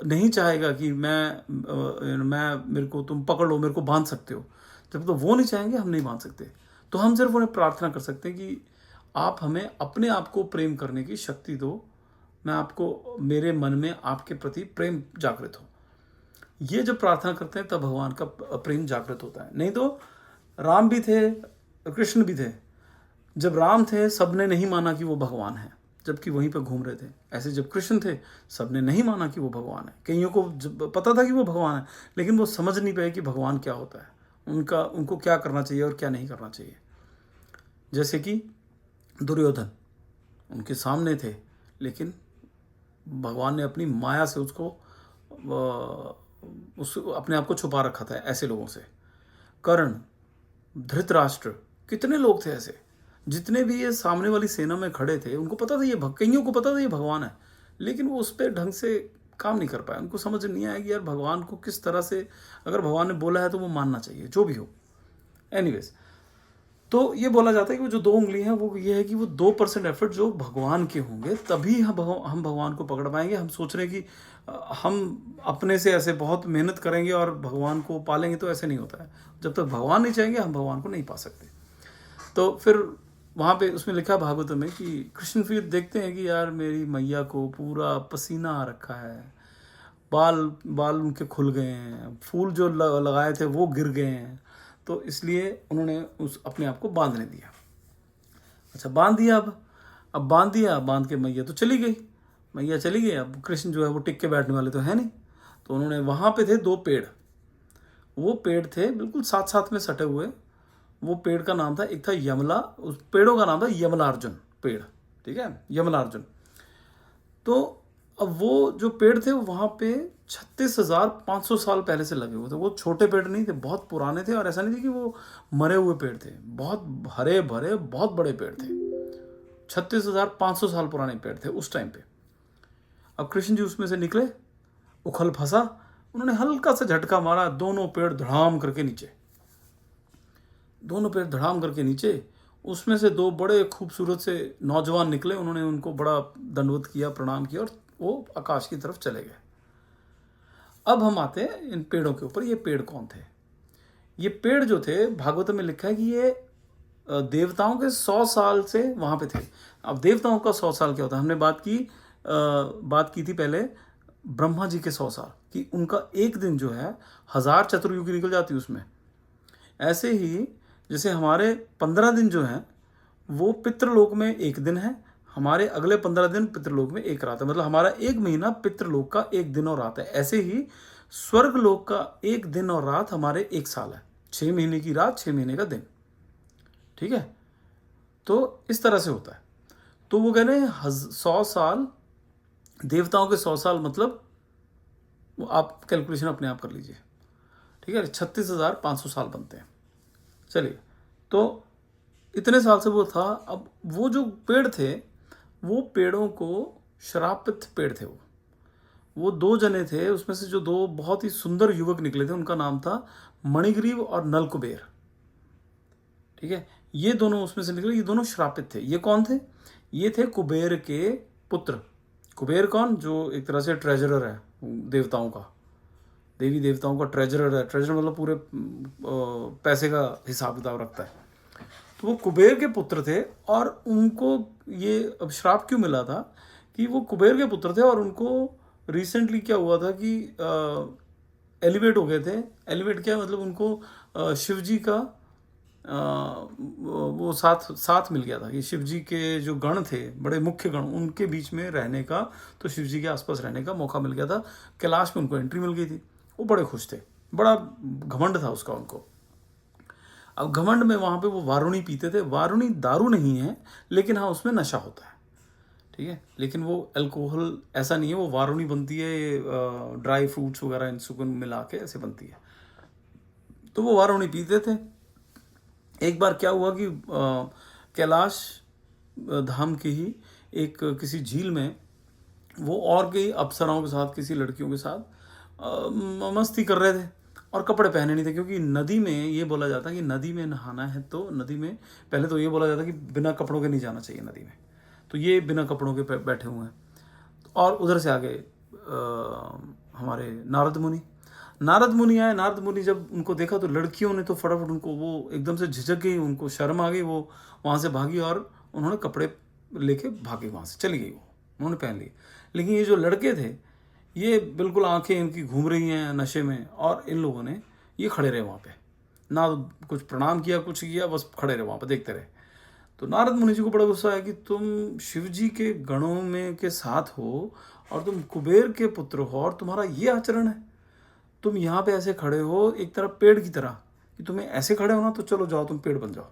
नहीं चाहेगा कि मेरे को तुम पकड़ लो, मेरे को बांध सकते हो, जब तो वो नहीं चाहेंगे हम नहीं बांध सकते। तो हम सिर्फ उन्हें प्रार्थना कर सकते हैं कि आप हमें अपने आप को प्रेम करने की शक्ति दो, मेरे मन में आपके प्रति प्रेम जागृत हो। ये जब प्रार्थना करते हैं तब भगवान का प्रेम जागृत होता है। नहीं तो राम भी थे, कृष्ण भी थे। जब राम थे सबने नहीं माना कि वो भगवान है, जबकि वहीं पर घूम रहे थे। ऐसे जब कृष्ण थे सबने नहीं माना कि वो भगवान है। कईयों को पता था कि वो भगवान है, लेकिन वो समझ नहीं पाए कि भगवान क्या होता है, उनको क्या करना चाहिए और क्या नहीं करना चाहिए। जैसे कि दुर्योधन उनके सामने थे, लेकिन भगवान ने अपनी माया से उसको अपने आप को छुपा रखा था ऐसे लोगों से। कर्ण, धृतराष्ट्र, कितने लोग थे ऐसे, जितने भी ये सामने वाली सेना में खड़े थे, उनको पता था कईयों को पता था ये भगवान है, लेकिन वो उस पर ढंग से काम नहीं कर पाए। उनको समझ नहीं आया कि यार भगवान को किस तरह से, अगर भगवान ने बोला है तो वो मानना चाहिए, जो भी हो। एनीवेज, तो ये बोला जाता है कि वो जो 2 उंगली हैं वो ये है कि वो 2% एफर्ट जो भगवान के होंगे तभी हम भगवान को पकड़ पाएंगे। हम सोच रहे हैं कि हम अपने से ऐसे बहुत मेहनत करेंगे और भगवान को पालेंगे, तो ऐसे नहीं होता है। जब तक भगवान नहीं चाहेंगे हम भगवान को नहीं पा सकते। तो फिर वहाँ पे उसमें लिखा भागवत में कि कृष्ण फिर देखते हैं कि यार मेरी मैया को पूरा पसीना आ रखा है, बाल उनके खुल गए हैं, फूल जो लगाए थे वो गिर गए हैं, तो इसलिए उन्होंने अपने आप को बांधने दिया। अच्छा, बांध दिया। अब बांध के मैया तो चली गई। अब कृष्ण जो है वो टिक के बैठने वाले तो है नहीं, तो उन्होंने वहाँ पे थे 2 पेड़, वो पेड़ थे बिल्कुल साथ साथ में सटे हुए। वो पेड़ का नाम था, एक था यमला, उस पेड़ों का नाम था यमलार्जुन पेड़। ठीक है, यमलार्जुन। तो अब वो जो पेड़ थे वो वहाँ पे 36,500 साल पहले से लगे हुए थे। वो छोटे पेड़ नहीं थे, बहुत पुराने थे, और ऐसा नहीं थे कि वो मरे हुए पेड़ थे, बहुत हरे भरे बहुत बड़े पेड़ थे। 36,500 साल पुराने पेड़ थे उस टाइम पे। अब कृष्ण जी उसमें से निकले, उखल फंसा, उन्होंने हल्का सा झटका मारा, दोनों पेड़ धड़ाम करके नीचे, दोनों पेड़ धड़ाम करके नीचे। उसमें से दो बड़े खूबसूरत से नौजवान निकले, उन्होंने उनको बड़ा दंडवत किया, प्रणाम किया और वो आकाश की तरफ चले गए। अब हम आते हैं इन पेड़ों के ऊपर। ये पेड़ कौन थे? ये पेड़ जो थे, भागवत में लिखा है कि ये देवताओं के 100 साल से वहां पे थे। अब देवताओं का 100 साल क्या होता है? हमने बात की थी पहले ब्रह्मा जी के 100 साल कि उनका एक दिन जो है 1000 चतुर्युगी निकल जाती है उसमें। ऐसे ही जैसे हमारे 15 दिन जो हैं वो पितृलोक में एक दिन है, हमारे अगले 15 दिन पितृलोक में एक रात है। मतलब हमारा एक महीना पितृलोक का एक दिन और रात है। ऐसे ही स्वर्गलोक का एक दिन और रात हमारे एक साल है। 6 महीने की रात, 6 महीने का दिन। ठीक है, तो इस तरह से होता है। तो वो कह रहे हैं 100 साल, देवताओं के 100 साल मतलब वो आप कैलकुलेशन अपने आप कर लीजिए। ठीक है, 36,500 साल बनते हैं। चलिए, तो इतने साल से वो था। अब वो जो पेड़ थे, वो पेड़ों को श्रापित पेड़ थे। वो 2 जने थे, उसमें से जो 2 बहुत ही सुंदर युवक निकले थे, उनका नाम था मणिग्रीव और नलकुबेर। ठीक है, ये दोनों उसमें से निकले, ये दोनों श्रापित थे। ये कौन थे? ये थे कुबेर के पुत्र। कुबेर कौन? जो एक तरह से ट्रेजरर है देवताओं का, देवी देवताओं का ट्रेजरर है। ट्रेजर मतलब पूरे पैसे का हिसाब किताब रखता है। तो वो कुबेर के पुत्र थे और उनको ये अब श्राप क्यों मिला था कि वो कुबेर के पुत्र थे और उनको रिसेंटली क्या हुआ था कि एलिवेट हो गए थे। एलिवेट क्या मतलब उनको शिव जी का वो साथ मिल गया था कि शिव जी के जो गण थे, बड़े मुख्य गण, उनके बीच में रहने का, तो शिव जी के आसपास रहने का मौका मिल गया था। कैलाश में उनको एंट्री मिल गई थी। वो बड़े खुश थे, बड़ा घमंड था उसका उनको। अब घमंड में वहाँ पे वो वारुणी पीते थे। वारुणी दारू नहीं है, लेकिन हाँ उसमें नशा होता है। ठीक है, लेकिन वो अल्कोहल ऐसा नहीं है। वो वारुणी बनती है ड्राई फ्रूट्स वगैरह इन सुकून मिला के ऐसे बनती है। तो वो वारुणी पीते थे। एक बार क्या हुआ कि कैलाश धाम की ही एक किसी झील में वो और कई अप्सराओं के साथ, किसी लड़कियों के साथ मस्ती कर रहे थे और कपड़े पहने नहीं थे। क्योंकि नदी में ये बोला जाता कि नदी में नहाना है तो नदी में पहले तो ये बोला जाता कि बिना कपड़ों के नहीं जाना चाहिए नदी में। तो ये बिना कपड़ों के बैठे हुए हैं। और उधर से आगे हमारे नारद मुनि आए। नारद मुनि जब उनको देखा तो लड़कियों ने तो फटाफट उनको, वो एकदम से झिझक गई, उनको शर्म आ गई, वो वहाँ से भागी और उन्होंने कपड़े लेके भागे, वहाँ से चली गई, वो उन्होंने पहन लिए। लेकिन ये जो लड़के थे, ये बिल्कुल आंखें इनकी घूम रही हैं नशे में, और इन लोगों ने ये खड़े रहे वहाँ पे, ना कुछ प्रणाम किया कुछ किया, बस खड़े रहे वहाँ पे देखते रहे। तो नारद मुनि जी को बड़ा गुस्सा आया कि तुम शिव जी के गणों में के साथ हो और तुम कुबेर के पुत्र हो और तुम्हारा ये आचरण है। तुम यहाँ पे ऐसे खड़े हो एक तरह पेड़ की तरह, कि तुम्हें ऐसे खड़े हो ना तो चलो जाओ तुम पेड़ बन जाओ।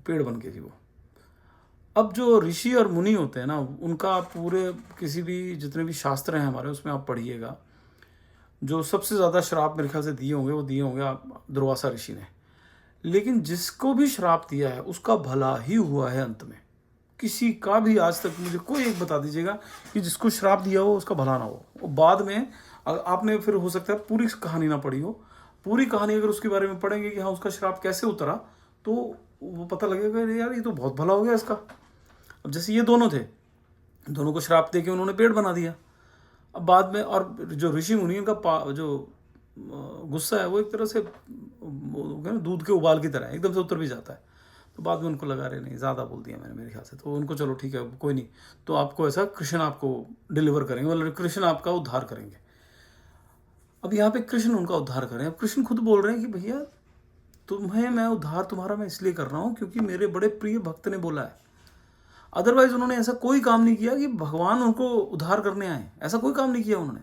पेड़ बन के थी वो। अब जो ऋषि और मुनि होते हैं ना, उनका पूरे किसी भी जितने भी शास्त्र हैं हमारे, उसमें आप पढ़िएगा, जो सबसे ज़्यादा श्राप मेरे ख्याल से दिए होंगे वो दिए होंगे आप दुर्वासा ऋषि ने। लेकिन जिसको भी श्राप दिया है उसका भला ही हुआ है अंत में। किसी का भी आज तक मुझे कोई एक बता दीजिएगा कि जिसको श्राप दिया हो उसका भला ना हो। वो बाद में आपने फिर हो सकता है पूरी कहानी ना पढ़ी हो, पूरी कहानी अगर उसके बारे में पढ़ेंगे कि हाँ उसका श्राप कैसे उतरा, तो वो पता लगेगा अरे यार ये तो बहुत भला हो गया इसका। अब जैसे ये दोनों थे, दोनों को श्राप दे के उन्होंने पेड़ बना दिया। अब बाद में, और जो ऋषि मुनि का जो गुस्सा है वो एक तरह से दूध के उबाल की तरह एकदम से उतर भी जाता है। तो बाद में उनको लगा रहे नहीं ज़्यादा बोल दिया मैंने मेरे ख्याल से, तो उनको चलो ठीक है कोई नहीं, तो आपको ऐसा कृष्ण आपको डिलीवर करेंगे, मतलब कृष्ण आपका उद्धार करेंगे। अब यहाँ पे कृष्ण उनका उद्धार करें। अब कृष्ण खुद बोल रहे हैं कि भैया तुम्हें मैं उद्धार तुम्हारा मैं इसलिए कर रहा हूँ क्योंकि मेरे बड़े प्रिय भक्त ने बोला है। अदरवाइज उन्होंने ऐसा कोई काम नहीं किया कि भगवान उनको उद्धार करने आए, ऐसा कोई काम नहीं किया उन्होंने।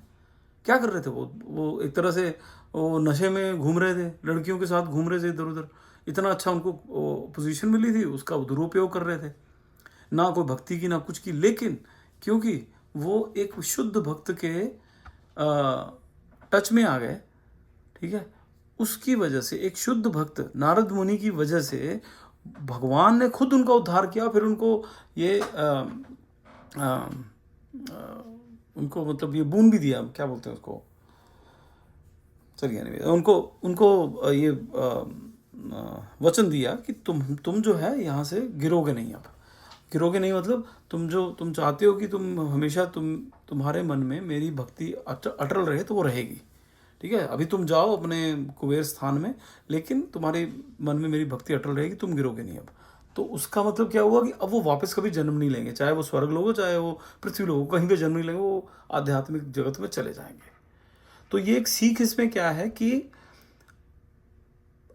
क्या कर रहे थे वो एक तरह से वो नशे में घूम रहे थे, लड़कियों के साथ घूम रहे थे इधर उधर। इतना अच्छा उनको पोजीशन मिली थी, उसका दुरुपयोग कर रहे थे, ना कोई भक्ति की ना कुछ की। लेकिन क्योंकि वो एक शुद्ध भक्त के टच में आ गए, ठीक है, उसकी वजह से, एक शुद्ध भक्त नारद मुनि की वजह से भगवान ने खुद उनका उद्धार किया। फिर उनको ये उनको मतलब ये बून भी दिया, क्या बोलते हैं उसको, चलिए anyway, उनको उनको ये वचन दिया कि तुम जो है यहाँ से गिरोगे नहीं। अब गिरोगे नहीं मतलब तुम चाहते हो कि तुम हमेशा तुम्हारे मन में मेरी भक्ति अटल रहे तो वो रहेगी, ठीक है। अभी तुम जाओ अपने कुबेर स्थान में, लेकिन तुम्हारे मन में मेरी भक्ति अटल रहेगी, तुम गिरोगे नहीं। अब तो उसका मतलब क्या हुआ कि अब वो वापस कभी जन्म नहीं लेंगे, चाहे वो स्वर्ग लोग हो चाहे वो पृथ्वी लोग हो, कहीं पे जन्म नहीं लेंगे, वो आध्यात्मिक जगत में चले जाएंगे। तो ये एक सीख इसमें क्या है कि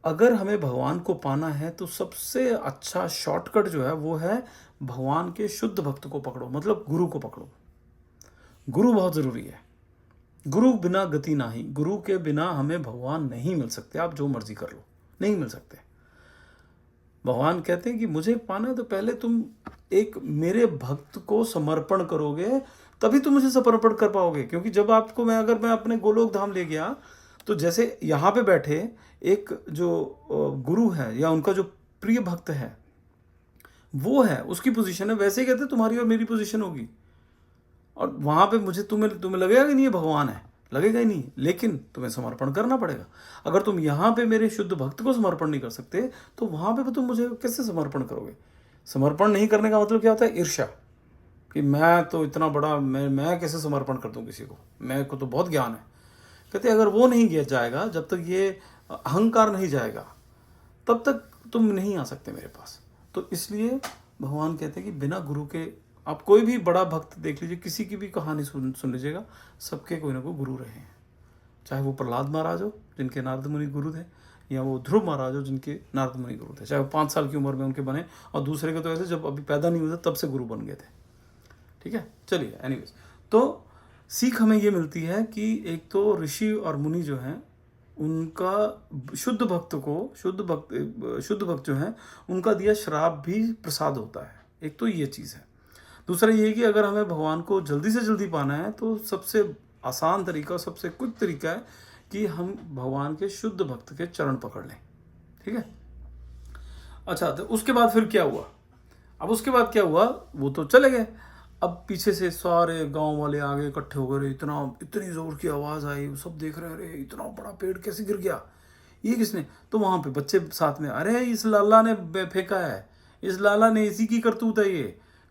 अगर हमें भगवान को पाना है तो सबसे अच्छा शॉर्टकट जो है वो है भगवान के शुद्ध भक्त को पकड़ो, मतलब गुरु को पकड़ो। गुरु बहुत ज़रूरी है। गुरु बिना गति नाही, गुरु के बिना हमें भगवान नहीं मिल सकते। आप जो मर्जी कर लो, नहीं मिल सकते। भगवान कहते हैं कि मुझे पाना है तो पहले तुम एक मेरे भक्त को समर्पण करोगे, तभी तुम मुझे समर्पण कर पाओगे। क्योंकि जब आपको अगर मैं अपने गोलोक धाम ले गया, तो जैसे यहाँ पे बैठे एक जो गुरु है या उनका जो प्रिय भक्त है वो है, उसकी पोजीशन है, वैसे ही कहते तुम्हारी और मेरी पोजीशन होगी। और वहाँ पे मुझे तुम्हें लगेगा कि नहीं ये भगवान है, लगेगा ही नहीं, लेकिन तुम्हें समर्पण करना पड़ेगा। अगर तुम यहाँ पे मेरे शुद्ध भक्त को समर्पण नहीं कर सकते तो वहाँ पे तुम मुझे कैसे समर्पण करोगे। समर्पण नहीं करने का मतलब क्या होता है? ईर्ष्या, कि मैं तो इतना बड़ा, मैं कैसे समर्पण कर दूँ किसी को, मेरे को तो बहुत ज्ञान है। कहते अगर वो नहीं किया जाएगा, जब तक ये अहंकार नहीं जाएगा, तब तक तुम नहीं आ सकते मेरे पास। तो इसलिए भगवान कहते हैं कि बिना गुरु के, आप कोई भी बड़ा भक्त देख लीजिए, किसी की भी कहानी सुन लीजिएगा, सबके कोई ना कोई गुरु रहे हैं। चाहे वो प्रहलाद महाराज हो जिनके नारद मुनि गुरु थे, या वो ध्रुव महाराज हो जिनके नारद मुनि गुरु थे, चाहे वो 5 साल की उम्र में उनके बने, और दूसरे के तो ऐसे जब अभी पैदा नहीं हुआ था तब से गुरु बन गए थे, ठीक है। चलिए एनीवेज, तो सीख हमें ये मिलती है कि एक तो ऋषि और मुनि जो हैं उनका शुद्ध भक्त जो है उनका दिया श्राप भी प्रसाद होता है। एक तो ये चीज़ है। दूसरा ये कि अगर हमें भगवान को जल्दी से जल्दी पाना है तो सबसे आसान तरीका, सबसे क्विक तरीका है कि हम भगवान के शुद्ध भक्त के चरण पकड़ लें, ठीक है। अच्छा, तो उसके बाद फिर क्या हुआ? अब उसके बाद क्या हुआ, वो तो चले गए। अब पीछे से सारे गांव वाले आगे इकट्ठे हो गए, इतनी जोर की आवाज़ आई, सब देख रहे हैं, अरे इतना बड़ा पेड़ कैसे गिर गया, ये किसने? तो वहाँ पे बच्चे साथ में, अरे इस लाला ने फेंका है, इस लाला ने, इसी की करतूत है ये।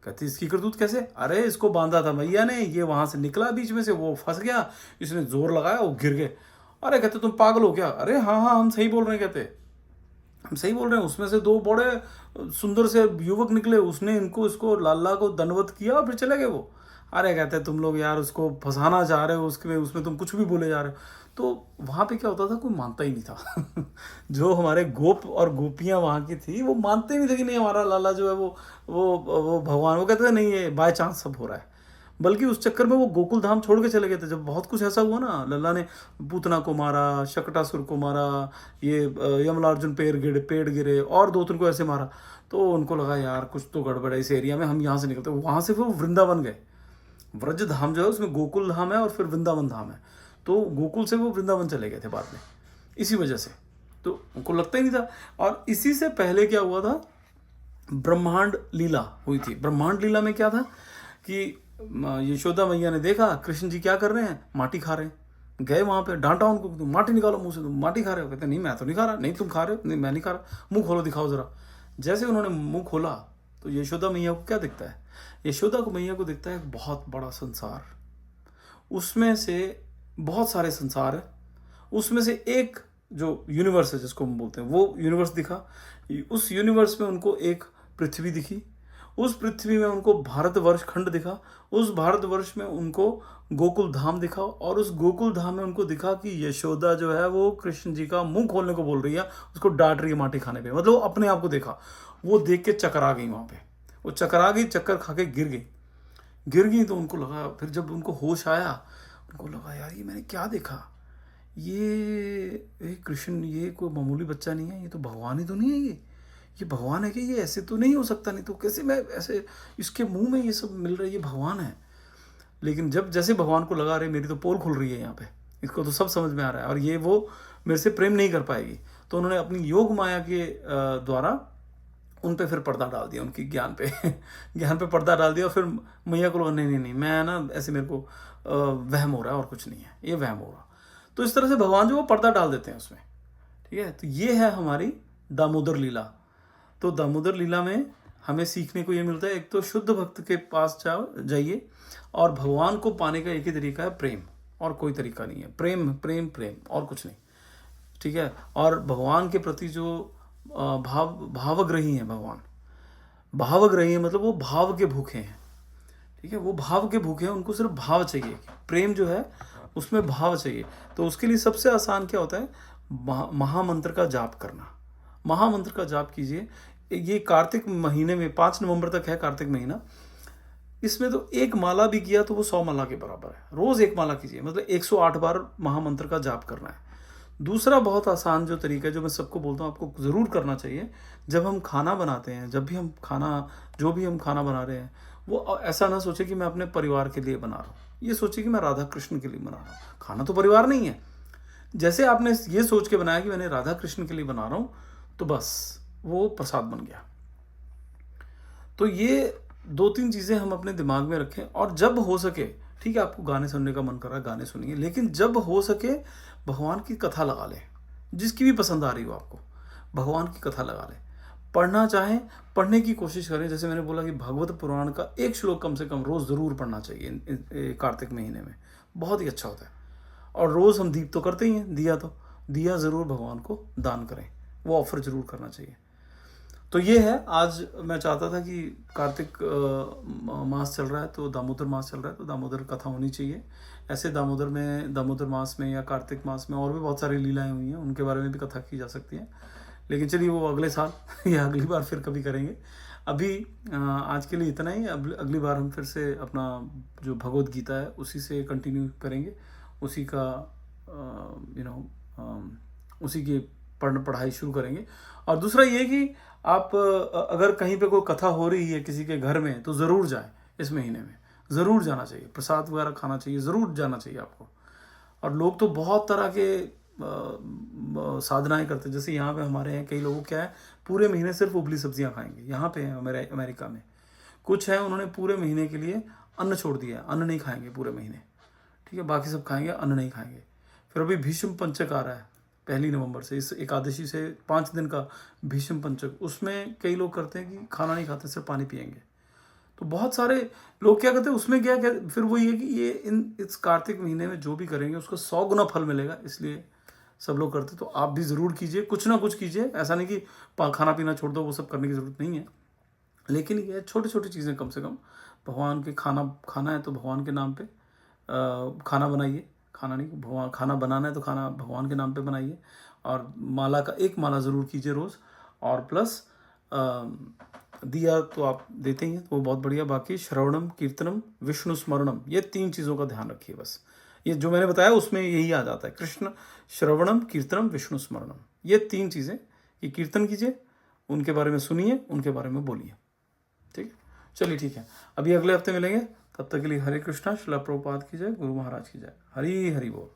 कहते इसकी करतूत कैसे? अरे इसको बांधा था मैया ने, ये वहाँ से निकला बीच में से, वो फंस गया, इसने जोर लगाया, वो गिर गए। अरे कहते तुम पागल हो क्या? अरे हाँ हम सही बोल रहे हैं, कहते हम सही बोल रहे हैं। उसमें से 2 बड़े सुंदर से युवक निकले, उसने इसको लाला को दंडवत किया और फिर चले गए वो। अरे कहते तुम लोग यार उसको फंसाना चाह रहे हो, उसमें तुम कुछ भी बोले जा रहे हो। तो वहाँ पे क्या होता था, कोई मानता ही नहीं था। जो हमारे गोप और गोपियाँ वहाँ की थी वो मानते नहीं थे कि नहीं हमारा लाला जो है वो भगवान। वो कहते थे नहीं ये बाय चांस सब हो रहा है। बल्कि उस चक्कर में वो गोकुल धाम छोड़ के चले गए थे। जब बहुत कुछ ऐसा हुआ ना, लल्ला ने पूतना को मारा, शकटासुर को मारा, ये यमलार्जुन पेड़ गिरे और 2-3 को ऐसे मारा, तो उनको लगा यार कुछ तो गड़बड़ है इस एरिया में, हम यहाँ से निकलते। वहाँ से फिर वो वृंदावन गए। व्रज धाम जो है उसमें गोकुल धाम है और फिर वृंदावन धाम है, तो गोकुल से वो वृंदावन चले गए थे बाद में, इसी वजह से। तो उनको लगता ही नहीं था। और इसी से पहले क्या हुआ था, ब्रह्मांड लीला हुई थी। ब्रह्मांड लीला में क्या था कि यशोदा मैया ने देखा कृष्ण जी क्या कर रहे हैं, माटी खा रहे हैं। गए वहाँ पे, डांटा उनको, तुम माटी निकालो मुंह से, तुम माटी खा रहे हो। कहते नहीं मैं तो नहीं खा रहा। नहीं तुम खा रहे हो? नहीं मैं नहीं खा रहा। मुंह खोलो दिखाओ जरा। जैसे उन्होंने मुंह खोला तो यशोदा मैया को क्या दिखता है? यशोदा को मैया को दिखता है एक बहुत बड़ा संसार, उसमें से बहुत सारे संसार है, उसमें से एक जो यूनिवर्स है जिसको हम बोलते हैं वो यूनिवर्स दिखा। उस यूनिवर्स में उनको एक पृथ्वी दिखी, उस पृथ्वी में उनको भारतवर्ष खंड दिखा, उस भारतवर्ष में उनको गोकुल धाम दिखा, और उस गोकुल धाम में उनको दिखा कि यशोदा जो है वो कृष्ण जी का मुंह खोलने को बोल रही है, उसको डांट रही है माटी खाने पे। मतलब वो अपने आप को देखा, वो देख के चकरा गई। वहाँ पे वो चकरा गई, चक्कर खा के गिर गई। तो उनको लगा, फिर जब उनको होश आया उनको लगा यार ये मैंने क्या देखा, ये कृष्ण, ये कोई मामूली बच्चा नहीं है, ये तो भगवान ही तो नहीं है, ये भगवान है कि ये ऐसे तो नहीं हो सकता, नहीं तो कैसे मैं ऐसे इसके मुंह में ये सब मिल रहा है, ये भगवान है। लेकिन जब जैसे भगवान को लगा रहे मेरी तो पोल खुल रही है यहाँ पे, इसको तो सब समझ में आ रहा है और ये वो मेरे से प्रेम नहीं कर पाएगी, तो उन्होंने अपनी योग माया के द्वारा उन पे फिर पर्दा डाल दिया, उनकी ज्ञान पे पर्दा डाल दिया। और फिर मैया को लगा नहीं मैं ना ऐसे, मेरे को वहम हो रहा है और कुछ नहीं है, ये वहम हो रहा। तो इस तरह से भगवान जो वो पर्दा डाल देते हैं उसमें, ठीक है। तो ये है हमारी दामोदर लीला। तो दामोदर लीला में हमें सीखने को ये मिलता है, एक तो शुद्ध भक्त के पास जाइए, और भगवान को पाने का एक ही तरीका है, प्रेम, और कोई तरीका नहीं है। प्रेम प्रेम प्रेम, और कुछ नहीं, ठीक है। और भगवान के प्रति जो भावग्रही हैं, भगवान भावग्रही है, मतलब वो भाव के भूखे हैं, ठीक है। वो भाव के भूखे हैं, उनको सिर्फ भाव चाहिए, प्रेम जो है उसमें भाव चाहिए। तो उसके लिए सबसे आसान क्या होता है, महामंत्र का जाप करना। महामंत्र का जाप कीजिए। ये कार्तिक महीने में 5 नवंबर तक है कार्तिक महीना, इसमें तो एक माला भी किया तो वो 100 माला के बराबर है। रोज एक माला कीजिए, मतलब 108 बार महामंत्र का जाप करना है। दूसरा बहुत आसान जो तरीका है, जो मैं सबको बोलता हूँ आपको ज़रूर करना चाहिए, जब हम खाना बनाते हैं, जब भी हम खाना, जो भी हम खाना बना रहे हैं, वो ऐसा ना सोचे कि मैं अपने परिवार के लिए बना रहा हूँ, ये सोचे कि मैं राधा कृष्ण के लिए बना रहा हूँ। खाना तो परिवार नहीं है। जैसे आपने ये सोच के बनाया कि मैंने राधा कृष्ण के लिए बना रहा हूँ, तो बस वो प्रसाद बन गया। तो ये 2-3 चीज़ें हम अपने दिमाग में रखें, और जब हो सके, ठीक है, आपको गाने सुनने का मन कर रहा है गाने सुनिए, लेकिन जब हो सके भगवान की कथा लगा लें, जिसकी भी पसंद आ रही हो आपको, भगवान की कथा लगा लें। पढ़ना चाहें, पढ़ने की कोशिश करें। जैसे मैंने बोला कि भागवत पुराण का एक श्लोक कम से कम रोज़ ज़रूर पढ़ना चाहिए कार्तिक महीने में, बहुत ही अच्छा होता है। और रोज़ हम दीप तो करते ही हैं, दिया ज़रूर भगवान को दान करें, वो ऑफर ज़रूर करना चाहिए। तो ये है, आज मैं चाहता था कि कार्तिक मास चल रहा है, तो दामोदर मास चल रहा है, तो दामोदर कथा होनी चाहिए। ऐसे दामोदर मास में या कार्तिक मास में और भी बहुत सारी लीलाएं हुई हैं, उनके बारे में भी कथा की जा सकती है, लेकिन चलिए वो अगले साल या अगली बार फिर कभी करेंगे। अभी आज के लिए इतना ही। अगली बार हम फिर से अपना जो भगवद गीता है उसी से कंटिन्यू करेंगे, उसी का उसी की पढ़ाई शुरू करेंगे। और दूसरा ये कि आप अगर कहीं पे कोई कथा हो रही है किसी के घर में, तो ज़रूर जाएं, इस महीने में ज़रूर जाना चाहिए, प्रसाद वगैरह खाना चाहिए, ज़रूर जाना चाहिए आपको। और लोग तो बहुत तरह के साधनाएं करते हैं। जैसे यहाँ पे हमारे यहाँ कई लोगों क्या है, पूरे महीने सिर्फ उबली सब्जियाँ खाएंगे। यहाँ पे है अमेरिका में कुछ है, उन्होंने पूरे महीने के लिए अन्न छोड़ दिया, अन्न नहीं खाएंगे पूरे महीने, ठीक है, बाकी सब खाएंगे, अन्न नहीं खाएंगे। फिर अभी भीष्म पंचक आ रहा है 1 नवंबर से, इस एकादशी से 5 दिन का भीष्म पंचक, उसमें कई लोग करते हैं कि खाना नहीं खाते, सिर्फ पानी पिएंगे। तो बहुत सारे लोग क्या करते हैं, उसमें क्या फिर वो ये कि ये इस कार्तिक महीने में जो भी करेंगे उसको 100 गुना फल मिलेगा, इसलिए सब लोग करते। तो आप भी ज़रूर कीजिए, कुछ ना कुछ कीजिए। ऐसा नहीं कि खाना पीना छोड़ दो, वो सब करने की ज़रूरत नहीं है, लेकिन ये छोटी छोटी चीज़ें कम से कम भगवान के खाना है तो भगवान के नाम पे खाना बनाइए। खाना नहीं, भगवान खाना बनाना है तो खाना भगवान के नाम पे बनाइए। और माला का एक माला ज़रूर कीजिए रोज़, और प्लस दिया तो आप देते ही हैं, तो वो बहुत बढ़िया। बाकी श्रवणम कीर्तनम विष्णु स्मरणम, ये 3 चीज़ों का ध्यान रखिए बस। ये जो मैंने बताया उसमें यही आ जाता है, कृष्ण श्रवणम कीर्तनम विष्णु स्मरणम, ये 3 चीज़ें। ये कीर्तन कीजिए, उनके बारे में सुनिए, उनके बारे में बोलिए, ठीक है। चलिए ठीक है, अभी अगले हफ्ते मिलेंगे, तब तक के लिए हरे कृष्णा। श्रील प्रभुपाद की जय, गुरु महाराज की जय, हरि हरि बोल।